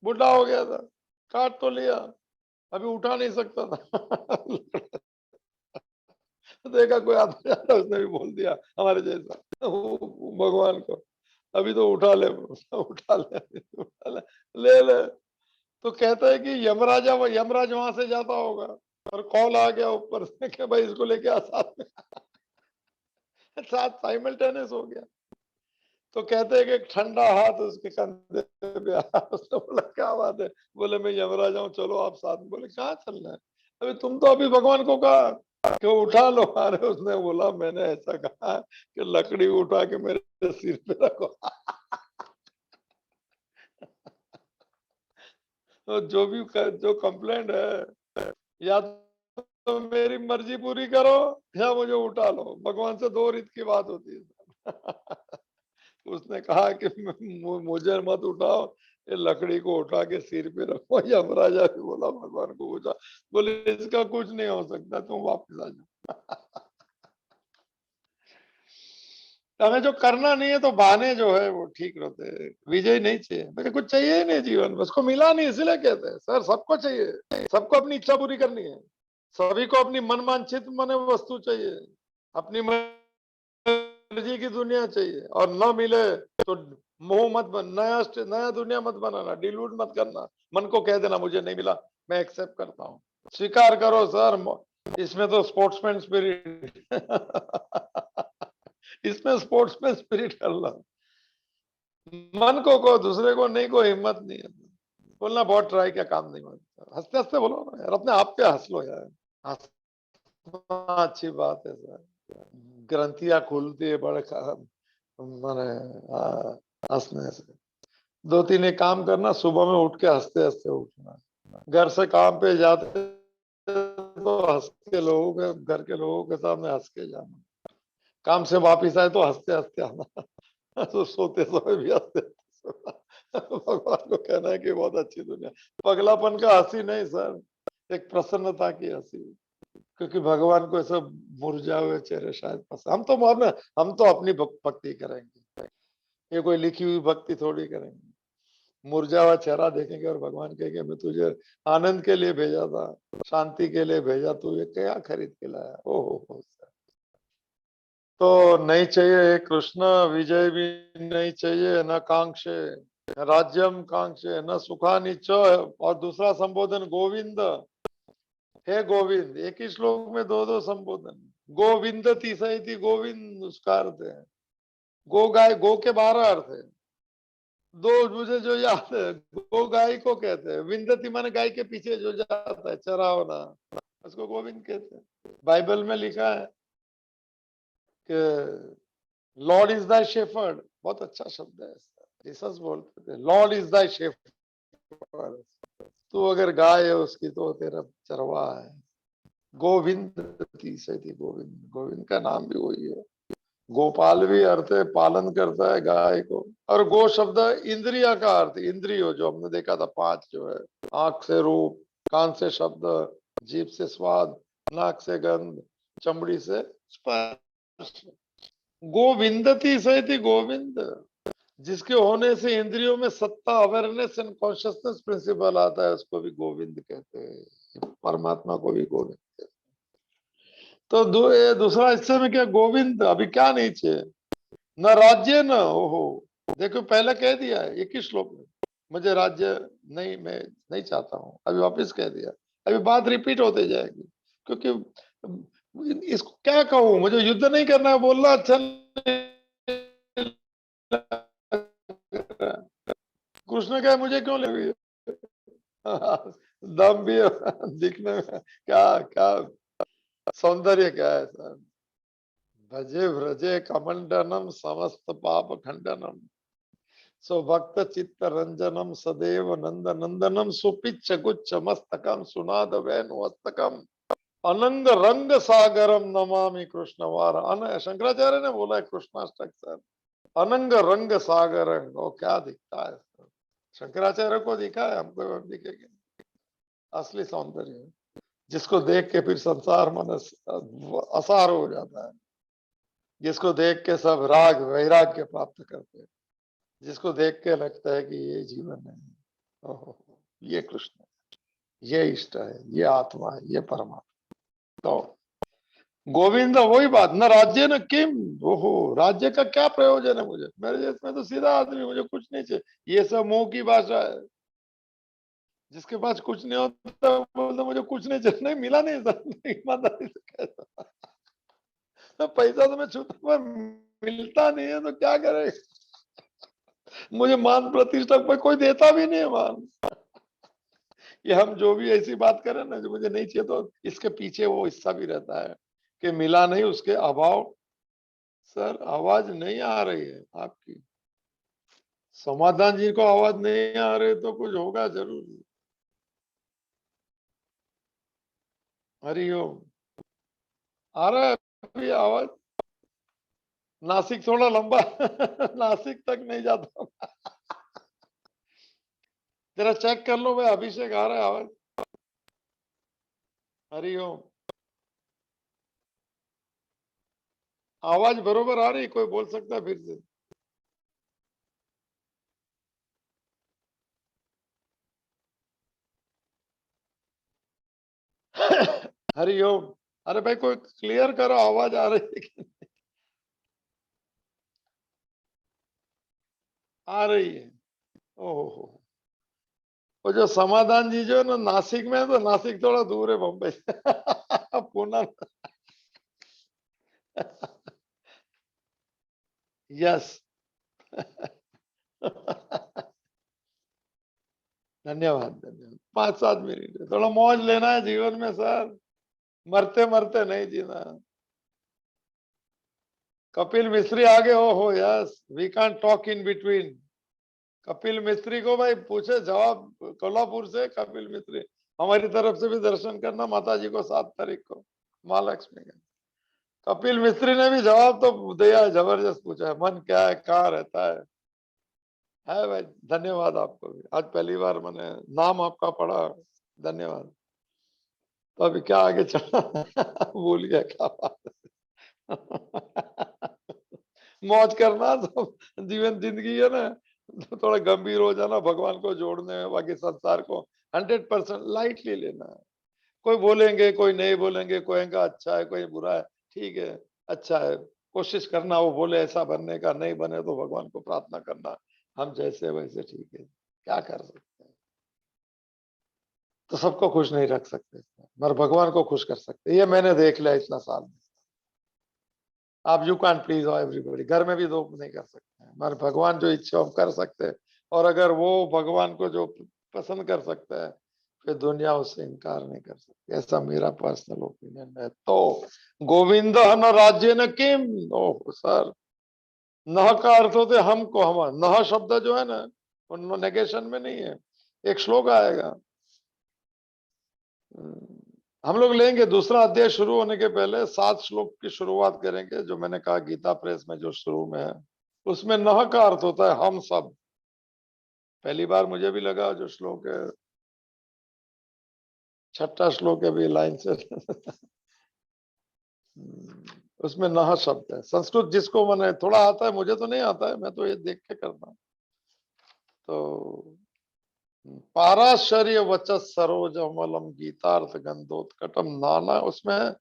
बुढ़ा हो गया था, काट तो लिया, अभी उठा नहीं सकता था। देखा कोई आता जाता, उसने भी बोल दिया हमारे जैसा, भगवान को, अभी तो उठा ले, उठा ले, उठा ले ले। तो कहता है कि यमराज वहां से जाता होगा और कॉल आ गया ऊपर से कि भाई इसको लेके आ साथ में, साथ साइमल्टेनियस हो गया। तो कहते हैं कि एक ठंडा हाथ उसके कंधे पे आया, उसने बोला क्या बात है, बोले मैं यमराज हूँ, चलो आप साथ में। बोले कहाँ चलना है, अभी तुम तो अभी भगवान को कहा कि उठा लो, अरे उसने बोला मैंने ऐसा कहा कि लकड़ी उठा के मेरे सिर पे रखो। तो जो कंप्लेंट है, या तो मेरी मर्जी पूरी करो या मुझे उठा लो, भगवान से दो रीत की बात होती है। उसने कहा कि मुझे मत उठाओ, ये लकड़ी को उठा के सिर पे रखो। यमराजा भी बोला भगवान को, पूछा, बोले इसका कुछ नहीं हो सकता, तुम वापस आ जाओ। हमें जो करना नहीं है तो बहाने जो है वो ठीक रहते हैं। विजय नहीं चाहिए, मुझे कुछ चाहिए ही नहीं जीवन में, उसको मिला नहीं इसलिए कहते हैं। सर सबको चाहिए, सबको अपनी इच्छा पूरी करनी है, सभी को अपनी मन वांछित मन वस्तु चाहिए, अपनी मर्जी की दुनिया चाहिए, और न मिले तो मोह मत बन, नया दुनिया मत बनाना, डिलूट मत करना। मन को कह देना मुझे नहीं मिला, मैं एक्सेप्ट करता हूँ, स्वीकार करो सर, इसमें तो स्पोर्ट्समैन स्पिरिट इसमें स्पोर्ट्समैन स्पिरिट कर लो। मन को दूसरे को नहीं, कोई हिम्मत नहीं है बोलना, बहुत ट्राई किया काम नहीं होता, हंसते हंसते बोलो ना यार, अपने आप पे हंस लो यार, हंसना अच्छी बात है सर, ग्रंथियां खुलती है बड़े माने हंसने से। दो तीन एक काम करना, सुबह में उठ के हंसते हंसते उठना, घर से काम पे जाते तो हंस के लोगों के, घर के लोगों के सामने हंस के जाना, काम से वापिस आए तो हंसते हंसते आना, तो सोते समय भी हंसते हंसते भगवान को कहना है कि बहुत अच्छी दुनिया, पगलापन का हंसी नहीं सर, एक प्रसन्नता की हंसी, क्योंकि भगवान को ऐसा मुरझा हुए चेहरे शायद पसंद। हम तो अपनी भक्ति करेंगे, ये कोई लिखी हुई भक्ति थोड़ी करेंगे। मुरझा हुआ चेहरा देखेंगे और भगवान कहेंगे मैं तुझे आनंद के लिए भेजा था, शांति के लिए भेजा, तू ये क्या खरीद के लाया। ओहो, तो नहीं चाहिए कृष्ण, विजय भी नहीं चाहिए, न कांक्षे राज्यम कांक्षे न सुखानि च, और दूसरा संबोधन गोविंद, हे गोविंद, एक ही श्लोक में दो दो संबोधन, गोविंद तीसरी थी, गोविंद उसका अर्थ है गो गाय, गो के 12 अर्थ है, दो मुझे जो याद है, गो गाय को कहते हैं, विंदती माने गाय के पीछे जो जाता है चरावना, उसको गोविंद कहते हैं। बाइबल में लिखा है कि लॉर्ड इज दाई शेफर्ड, बहुत अच्छा शब्द है, जीसस बोलते थे लॉर्ड इज दाई शेफर्ड, तू अगर गाय है उसकी तो तेरा चरवाहा है। गोविंद तीसरी थी, गोविंद, गोविंद का नाम भी वही है, गोपाल भी अर्थ है, पालन करता है गाय को, और गो शब्द इंद्रिया का अर्थ, इंद्रियो जो हमने देखा था 5 जो है, आंख से रूप, कान से शब्द, जीभ से स्वाद, नाक से गंध, चमड़ी से स्पर्श। गोविंदती सहित गोविंद, जिसके होने से इंद्रियों में सत्ता, अवेयरनेस एंड कॉन्शियसनेस प्रिंसिपल आता है, उसको भी गोविंद कहते हैं, परमात्मा को भी गोविंद कहते हैं। तो दूसरा हिस्से में क्या, गोविंद अभी क्या नहीं चाहिए, न राज्य न, ओहो देखो पहले कह दिया है 21 श्लोक में, मुझे राज्य नहीं, मैं नहीं चाहता हूं, अभी वापस कह दिया, अभी बात रिपीट होते जाएगी, क्योंकि इसको क्या कहूं, मुझे युद्ध नहीं करना है, बोलना अच्छा नहीं लग रहा है। कृष्ण क्या मुझे क्यों लगी दम भी है, दिखने में क्या क्या सौंदर्य क्या है सर, भजे व्रजे कमंडनम समस्त पाप खंडनम, सो भक्त चित्त रंजनम सदैव नंद नंदनम, सुपिच्छ गुच्छ मस्तकम सुनाद वैनुअस्तकम, अनंग रंग सागरम नमामि कृष्णवार। शंकराचार्य ने बोला है कृष्णाष्टक सर, अनंग रंग सागर, वो क्या दिखता है सर, शंकराचार्य को दिखा है, हमको दिखेगा असली सौंदर्य, जिसको देख के फिर संसार मन असार हो जाता है, जिसको देख के सब राग वैराग्य प्राप्त करते हैं, जिसको देख के लगता है कि ये जीवन है, ओहो, ये कृष्ण है, ये इष्ट है, ये आत्मा है, ये परमात्मा। तो गोविंद वही बात, न राज्य न किम, ओहो राज्य का क्या प्रयोजन है मुझे, मेरे जिसमें तो सीधा आदमी, मुझे कुछ नहीं चाहिए, ये सब मुंह की भाषा है, जिसके पास कुछ नहीं होता बोलते मुझे कुछ नहीं चाहिए, नहीं मिला नहीं सर, ईमानदारी से कहता, तो पैसा तो मैं छूता पर मिलता नहीं है तो क्या करेगा, मुझे मान प्रतिष्ठा पर कोई देता भी नहीं है मान, ये हम जो भी ऐसी बात करें ना जो मुझे नहीं चाहिए, तो इसके पीछे वो हिस्सा भी रहता है कि मिला नहीं, उसके अभाव। सर आवाज नहीं आ रही है आपकी, समाधान जी को आवाज नहीं आ रही तो कुछ होगा जरूर। हरिओम, आ रहा है अभी आवाज, नासिक थोड़ा लंबा नासिक तक नहीं जाता जरा चेक कर लो भाई, अभिषेक आ रहा है आवाज? हरिओम। आवाज बरोबर आ रही? कोई बोल सकता है फिर से? हरिओम। अरे भाई कोई क्लियर करो, आवाज आ रही है कि नहीं? आ रही है। ओहो। वो जो समाधान जी जो है ना नासिक में है, तो नासिक थोड़ा दूर है बम्बई से। पुणे। यस। धन्यवाद धन्यवाद। 5-7 मिनट थोड़ा मौज लेना है जीवन में सर, मरते मरते नहीं जीना। कपिल मिस्त्री आगे हो yes, we can't talk in between. Kapil Mistry को भाई पूछे जवाब, कोल्हापुर से कपिल मिस्त्री, हमारी तरफ से भी दर्शन करना माता जी को 7 तारीख को महालक्ष्मी का। कपिल मिस्त्री ने भी जवाब तो दिया है, जबरदस्त पूछा है, मन क्या है, कहाँ रहता है भाई। धन्यवाद आपको भी, आज पहली बार मैंने नाम आपका पढ़ा। धन्यवाद। तो अभी क्या आगे चला? भूल गया क्या बात है। मौज करना तो जीवन जिंदगी है ना, तो थोड़ा गंभीर हो जाना, भगवान को जोड़ने में, बाकी संसार को 100% लाइटली लेना है। कोई बोलेंगे कोई नहीं बोलेंगे, कोई कहेगा अच्छा है कोई बुरा है, ठीक है, अच्छा है, कोशिश करना, वो बोले ऐसा बनने का, नहीं बने तो भगवान को प्रार्थना करना, हम जैसे वैसे ठीक है, क्या कर सकते हैं। तो सबको खुश नहीं रख सकते, मगर भगवान को खुश कर सकते, ये मैंने देख लिया इतना साल में। आप यू कैन प्लीज एवरीबॉडी, घर में भी दो नहीं कर सकते हैं, मगर भगवान जो इच्छा हम कर सकते हैं। और अगर वो भगवान को जो पसंद कर सकता है, फिर दुनिया उससे इनकार नहीं कर सकती, ऐसा मेरा पर्सनल ओपिनियन है। तो गोविंद न राज्य न किम। ओह सर, नह का अर्थ होते हमको, हम नह शब्द जो है ना, वो नेगेशन में नहीं है। एक श्लोक आएगा, हम लोग लेंगे दूसरा अध्याय शुरू होने के पहले 7 श्लोक की शुरुआत करेंगे, जो मैंने कहा गीता प्रेस में जो शुरू में है, उसमें नह का अर्थ होता है हम सब। पहली बार मुझे भी लगा जो श्लोक है, 6ठा श्लोक है भी लाइन से। उसमें नह शब्द है। संस्कृत जिसको मैंने थोड़ा आता है, मुझे तो नहीं आता है, मैं तो ये देख के करता हूँ। तो पाराशर्य वचस सरोजमलम गीतार्थ गंधोत्कटम नाना, उसमें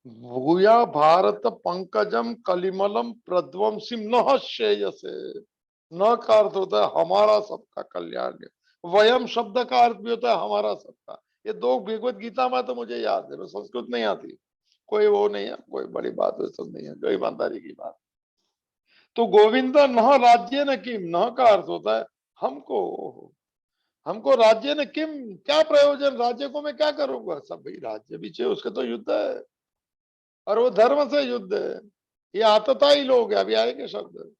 भूया भारत पंकजम कलिमलम प्रध्वंसिम न श्रेयसे। न का अर्थ होता है हमारा सबका कल्याण। वयम शब्द का अर्थ भी होता है हमारा सबका। ये दो भगवत गीता में तो मुझे याद है, संस्कृत नहीं आती, कोई वो नहीं है, कोई बड़ी बात है सब नहीं है, जो ईमानदारी की बात। तो गोविंद न राज्य न किम, न का अर्थ होता है हमको। हमको राज्य ने किम, क्या प्रयोजन, राज्य को मैं क्या करूंगा, सब भाई राज्य भी चाहिए, उसके तो युद्ध है, और वो धर्म से युद्ध है। ये आतताई लोग है, अभी आएंगे शब्द,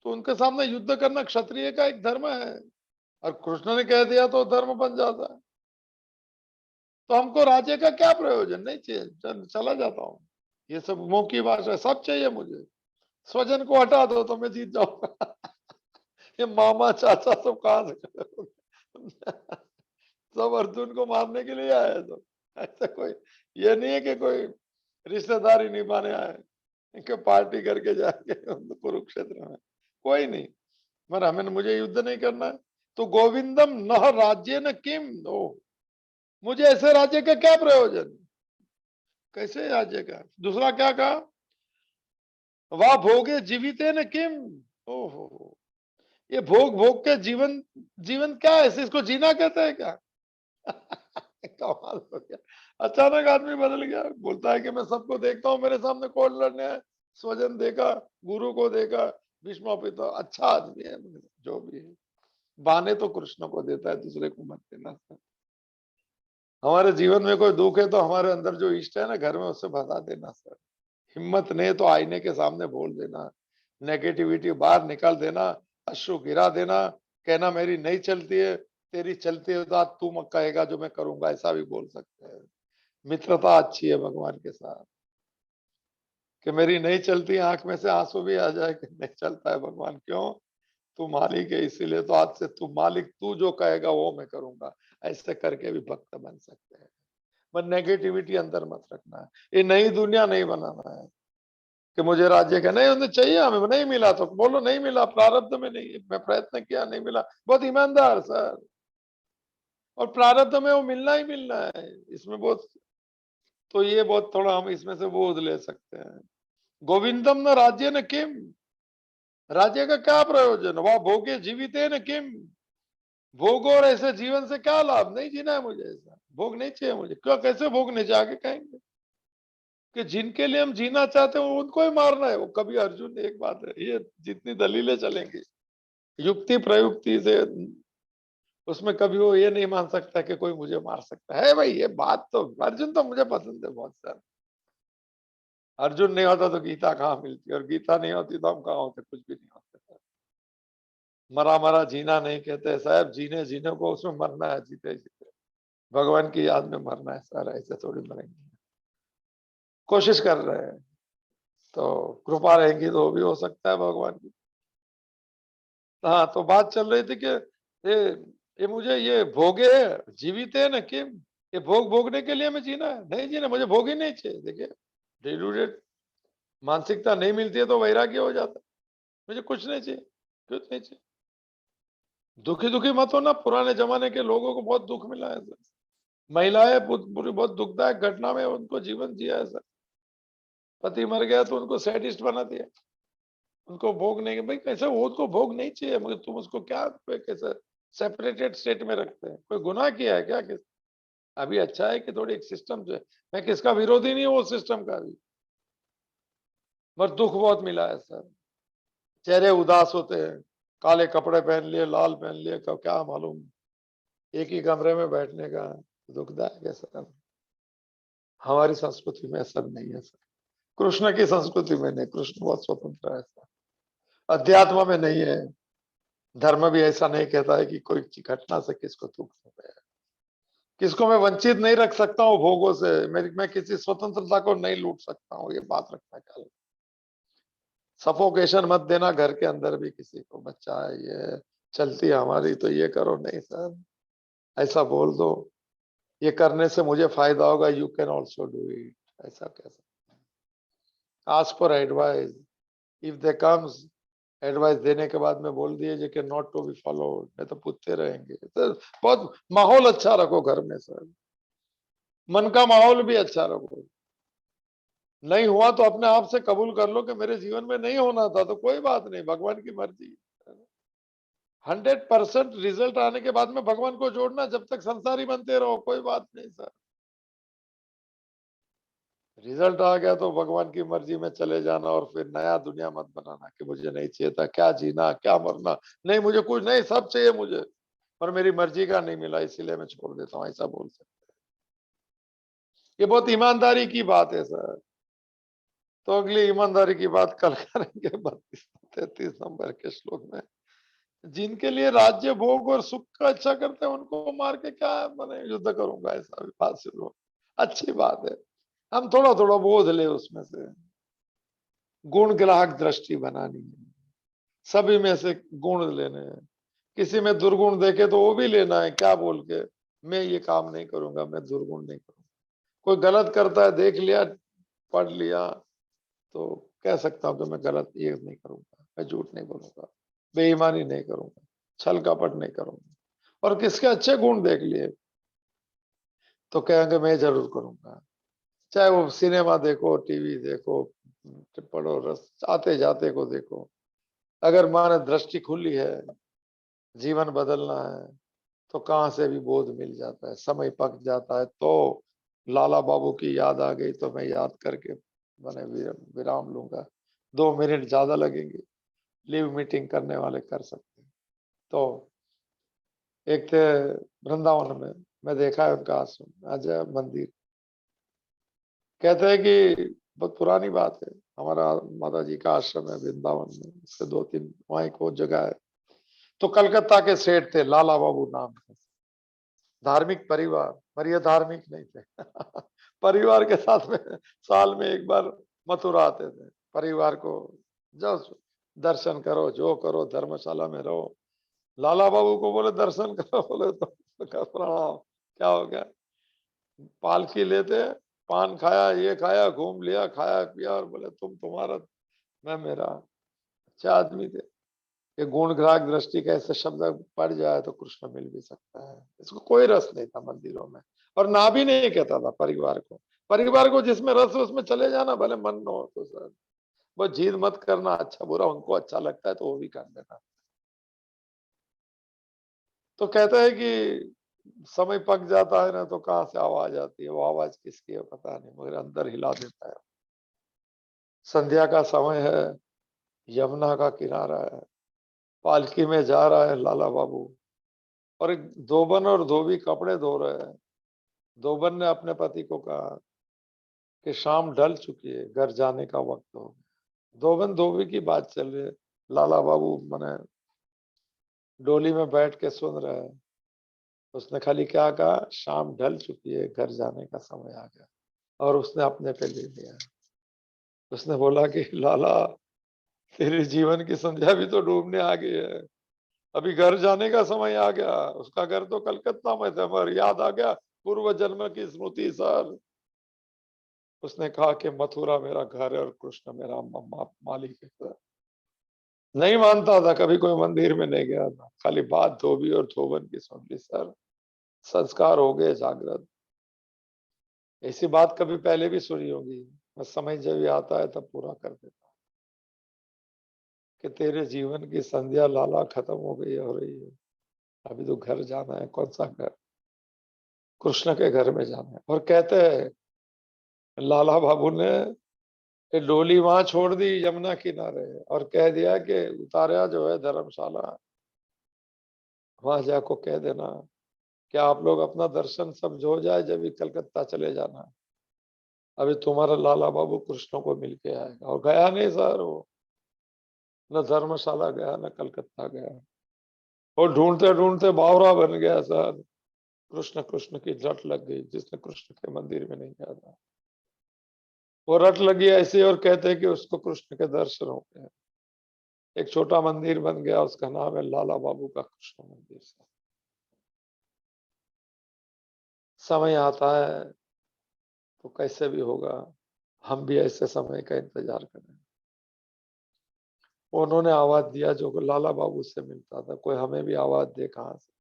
तो उनके सामने युद्ध करना क्षत्रिय का एक धर्म है, और कृष्ण ने कह दिया तो धर्म बन जाता है। तो हमको राज्य का क्या प्रयोजन, नहीं चाहिए, चला जाता हूँ। ये सब मुंह की भाषा, सब चाहिए मुझे, स्वजन को हटा दो तो मैं जीत जाऊंगा। ये मामा चाचा सब कहां से करोगे? सब अर्जुन को मारने के लिए आए, तो ऐसा कोई ये नहीं है कि कोई रिश्तेदारी निभाने आए, इनके पार्टी करके जाएंगे कुरुक्षेत्र में, कोई नहीं। मगर हमें, मुझे युद्ध नहीं करना है। तो गोविंदम न राज्य न किम, ओ मुझे ऐसे राज्य का क्या प्रयोजन, कैसे राज्य का। दूसरा क्या कहा, वाह भोगे जीविते न किम। ओहो, ये भोग भोग के जीवन, जीवन क्या है, इसको जीना कहते हैं क्या? कमाल हो गया, अचानक आदमी बदल गया, बोलता है कि मैं सबको देखता हूँ, मेरे सामने कौन लड़ने है, स्वजन देखा, गुरु को देखा, भीष्म पिता, अच्छा आदमी है, जो भी है, बहाने तो कृष्ण को देता है, दूसरे को मत देना। हमारे जीवन में कोई दुख है तो हमारे अंदर जो इष्ट है ना घर में, उससे भगा देना सर। हिम्मत नहीं तो आईने के सामने बोल देना, नेगेटिविटी बाहर निकाल देना, अश्रु गिरा देना, कहना मेरी नहीं चलती है, तेरी चलती है तो आज तू मत कहेगा जो मैं करूंगा, ऐसा भी बोल सकते हैं। मित्रता अच्छी है भगवान के साथ, कि मेरी नहीं चलती, आंख में से आंसू भी आ जाए कि नहीं चलता है भगवान, क्यों? तू मालिक है, इसीलिए तो आज से तू मालिक, तू जो कहेगा वो मैं करूंगा। ऐसे करके भी भक्त बन सकते हैं। पर नेगेटिविटी अंदर मत रखना है। ये नई दुनिया नहीं बनाना है कि मुझे राज्य का नहीं, उन्हें चाहिए, हमें नहीं मिला तो बोलो नहीं मिला, प्रारब्ध में नहीं, मैं प्रयत्न किया नहीं मिला, बहुत ईमानदार सर। और प्रारब्ध में वो मिलना ही मिलना है, इसमें बहुत, तो ये बहुत थोड़ा हम इसमें से बोध ले सकते हैं। गोविंदम न राज्य न किम, राज्य का क्या प्रयोजन, वह भोगे जीवित है न किम, भोग और ऐसे जीवन से क्या लाभ, नहीं जीना है मुझे, ऐसा भोग नहीं चाहिए मुझे, क्यों कैसे भोगने जाके कहेंगे कि जिनके लिए हम जीना चाहते हैं उनको ही मारना है। वो कभी अर्जुन, एक बात है, ये जितनी दलीलें चलेंगी युक्ति प्रयुक्ति से, उसमें कभी वो ये नहीं मान सकता कि कोई मुझे मार सकता है भाई। ये बात तो अर्जुन तो मुझे पसंद है बहुत सर। अर्जुन नहीं होता तो गीता कहाँ मिलती, और गीता नहीं होती तो हम कहाँ होते, कुछ भी नहीं होते सर। मरा मरा जीना नहीं कहते साहब, जीने जीने को उसमें मरना है, जीते जीते भगवान की याद में मरना है सर, ऐसे थोड़ी मरेंगे। कोशिश कर रहे हैं, तो कृपा रहेगी तो भी हो सकता है भगवान की। हाँ, तो बात चल रही थी कि ये ये मुझे ये भोगे है जीवित है ना किम, ये भोग भोगने के लिए हमें जीना है, नहीं जीना, मुझे भोग ही नहीं चाहिए। देखिए डिल्यूडेड मानसिकता नहीं मिलती है तो वैराग्य हो जाता है, मुझे कुछ नहीं चाहिए, कुछ नहीं चाहिए। दुखी दुखी मत हो ना, पुराने जमाने के लोगों को बहुत दुख मिला है सर, महिलाएं पूरी बहुत दुखदायक घटना में उनको जीवन जिया है सर। पति मर गया तो उनको सैडिस्ट बना दिया, उनको भोग नहीं, भाई कैसे वो, उसको भोग नहीं चाहिए, मगर तुम उसको क्या कैसे सेपरेटेड स्टेट में रखते हैं, कोई गुनाह किया है क्या? किस अभी अच्छा है कि थोड़ी एक सिस्टम जो है, मैं किसका विरोधी नहीं हूँ वो सिस्टम का भी, पर दुख बहुत मिला है सर। चेहरे उदास होते हैं, काले कपड़े पहन लिए, लाल पहन लिए, कब क्या मालूम, एक ही कमरे में बैठने का, दुखदायक है सर। हमारी संस्कृति में सब नहीं है सर, कृष्ण की संस्कृति में नहीं, कृष्ण बहुत स्वतंत्र है सर, अध्यात्म में नहीं है। धर्म भी ऐसा नहीं कहता है कि कोई घटना से किसको दुख हो गया, किसको मैं वंचित नहीं रख सकता हूँ भोगों से, मैं किसी स्वतंत्रता को नहीं लूट सकता हूँ, ये बात रखना ख्याल। सफोकेशन मत देना घर के अंदर भी किसी को, बच्चा है ये चलती है हमारी तो ये करो, नहीं सर, ऐसा बोल दो, ये करने से मुझे फायदा होगा, you can also do it, ऐसा कैसे। Ask for advice, if they comes, advice देने के बाद में बोल दिए कि नॉट टू बी फॉलोड, नहीं तो पूछते रहेंगे। तो बहुत माहौल अच्छा रखो घर में सर, मन का माहौल भी अच्छा रखो। नहीं हुआ तो अपने आप से कबूल कर लो कि मेरे जीवन में नहीं होना था, तो कोई बात नहीं, भगवान की मर्जी। 100% रिजल्ट आने के बाद में भगवान को जोड़ना, जब तक संसारी बनते रहो कोई बात नहीं सर। रिजल्ट आ गया तो भगवान की मर्जी में चले जाना, और फिर नया दुनिया मत बनाना कि मुझे नहीं चाहिए था, क्या जीना क्या मरना, नहीं मुझे कुछ नहीं, सब चाहिए मुझे, पर मेरी मर्जी का नहीं मिला इसलिए मैं छोड़ देता हूँ, ऐसा बोल सकते। ये बहुत ईमानदारी की बात है सर। तो अगली ईमानदारी की बात कल करेंगे 32-33 नंबर के श्लोक में। जिनके लिए राज्य भोग और सुख का अच्छा करते हैं उनको मार के क्या मैंने युद्ध करूंगा, ऐसा भी बात शुरू, अच्छी बात है। हम थोड़ा थोड़ा बोध ले उसमें से, गुण ग्राहक दृष्टि बनानी है, सभी में से गुण लेने हैं, किसी में दुर्गुण देखे तो वो भी लेना है, क्या बोल के मैं ये काम नहीं करूंगा, मैं दुर्गुण नहीं करूंगा। कोई गलत करता है देख लिया पढ़ लिया तो कह सकता हूं कि मैं गलत ये नहीं करूंगा, मैं झूठ नहीं बोलूंगा, बेईमानी नहीं करूंगा, छल कपट नहीं करूंगा। और किसके अच्छे गुण देख लिए तो कहेंगे मैं जरूर करूंगा। चाहे वो सिनेमा देखो, टीवी देखो, पढ़ो, रस आते जाते को देखो, अगर माने दृष्टि खुली है, जीवन बदलना है, तो कहां से भी बोध मिल जाता है, समय पक जाता है। तो लाला बाबू की याद आ गई तो मैं याद करके मैंने विराम लूंगा, 2 मिनट ज्यादा लगेंगे, लीव मीटिंग करने वाले कर सकते हैं। तो एक थे वृंदावन में, मैं देखा है उनका आश्रम, अजय मंदिर, कहते हैं कि बहुत पुरानी बात है, हमारा माता जी का आश्रम है वृंदावन में, उससे 2-3 वहां एक और जगह है। तो कलकत्ता के सेठ थे लाला बाबू नाम के, धार्मिक परिवार, पर ये धार्मिक नहीं थे परिवार के साथ में साल में एक बार मथुरा आते थे परिवार को, जस्ट दर्शन करो, जो करो, धर्मशाला में रहो। लाला बाबू को बोले दर्शन करो, बोले तो प्रणाम, क्या हो गया? पालकी लेते, पान खाया, ये खाया, घूम लिया, खाया पिया, और बोले तुम तुम्हारा, मैं मेरा। अच्छे आदमी थे। ये गुण ग्राहक दृष्टि का ऐसे शब्द पड़ जाए तो कृष्ण मिल भी सकता है। इसको कोई रस नहीं था मंदिरों में, और ना भी नहीं कहता था परिवार को। परिवार को जिसमें रस है उसमें चले जाना, भले मन न हो तो सर। वो जिद मत करना, अच्छा बुरा उनको अच्छा लगता है तो वो भी कर देना। तो कहता है कि समय पक जाता है ना, तो कहां से आवाज आती है, वो आवाज किसकी है पता नहीं, मगर अंदर हिला देता है। संध्या का समय है, यमुना का किनारा है, पालकी में जा रहा है लाला बाबू, और एक धोबन और धोबी कपड़े धो रहे हैं। धोबन ने अपने पति को कहा कि शाम ढल चुकी है, घर जाने का वक्त हो गया। धोबन धोबी की बात चल रही है, लाला बाबू मने डोली में बैठ के सुन रहे हैं। उसने खाली क्या कहा, शाम ढल चुकी है, घर जाने का समय आ गया, और उसने अपने पे ले लिया। उसने बोला कि लाला, तेरे जीवन की संध्या भी तो डूबने आ गई है, अभी घर जाने का समय आ गया। उसका घर तो कलकत्ता में था, मगर याद आ गया पूर्व जन्म की स्मृति सर। उसने कहा कि मथुरा मेरा घर है और कृष्ण मेरा मालिक है सर। नहीं मानता था, कभी कोई मंदिर में नहीं गया था, खाली बात धोबी और धोबन की सुन ली सर। संस्कार हो गए जागृत। ऐसी बात कभी पहले भी सुनी होगी, बस समय जब आता है तब पूरा कर देता कि तेरे जीवन की संध्या लाला खत्म हो गई, हो रही है, अभी तो घर जाना है। कौन सा घर? कृष्ण के घर में जाना है। और कहते हैं लाला बाबू ने ये डोली वहां छोड़ दी यमुना किनारे, और कह दिया कि उतारा जो है धर्मशाला, वहां जाको कह देना कि आप लोग अपना दर्शन सब जो हो जाए, जब भी कलकत्ता चले जाना, अभी तुम्हारा लाला बाबू कृष्ण को मिल के आएगा। और गया नहीं सर वो, न धर्मशाला गया न कलकत्ता गया। और ढूंढते ढूंढते बावरा बन गया सर। कृष्ण कृष्ण की रट लग गई, जिसने कृष्ण के मंदिर में नहीं गया था। वो रट लगी ऐसे, और कहते हैं कि उसको कृष्ण के दर्शन हो गए। एक छोटा मंदिर बन गया, उसका नाम है लाला बाबू का कृष्ण मंदिर। समय आता है तो कैसे भी होगा, हम भी ऐसे समय का इंतजार करें। उन्होंने आवाज दिया जो लाला बाबू से मिलता था, कोई हमें भी आवाज दे कहां से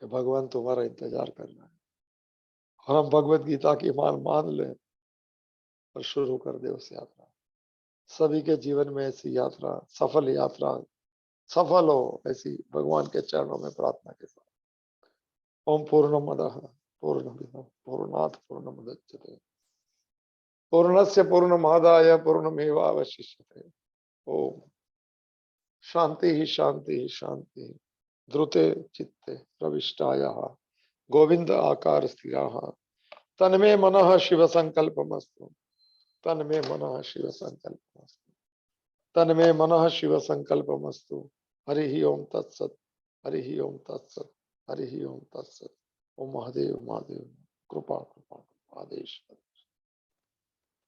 कि भगवान तुम्हारा इंतजार कर रहा है, और हम भगवत गीता की मान ले और शुरू कर दे उस यात्रा। सभी के जीवन में ऐसी यात्रा, सफल यात्रा सफल हो, ऐसी भगवान के चरणों में प्रार्थना के साथ। ओम पूर्णमदः पूर्णमिदं पूर्णात् पूर्णमुदच्यते पूर्णस्य पूर्णमादाय पूर्णमेवावशिष्यते। ओम शांति ही शांति ही शांति। द्रुते चित्ते प्रविष्टायाः गोविंद आकार स्थिराः तन्मे मनः शिव संकल्पमस्तु। तन्मे मनः शिव संकल्पमस्तु। तन्मे मनः शिव संकल्पमस्तु। हरि ओम तत्सत। हरि ओम तत्सत। हरि ओम तत्सत। ओम महादेव महादेव। कृपा कृपा आदेश।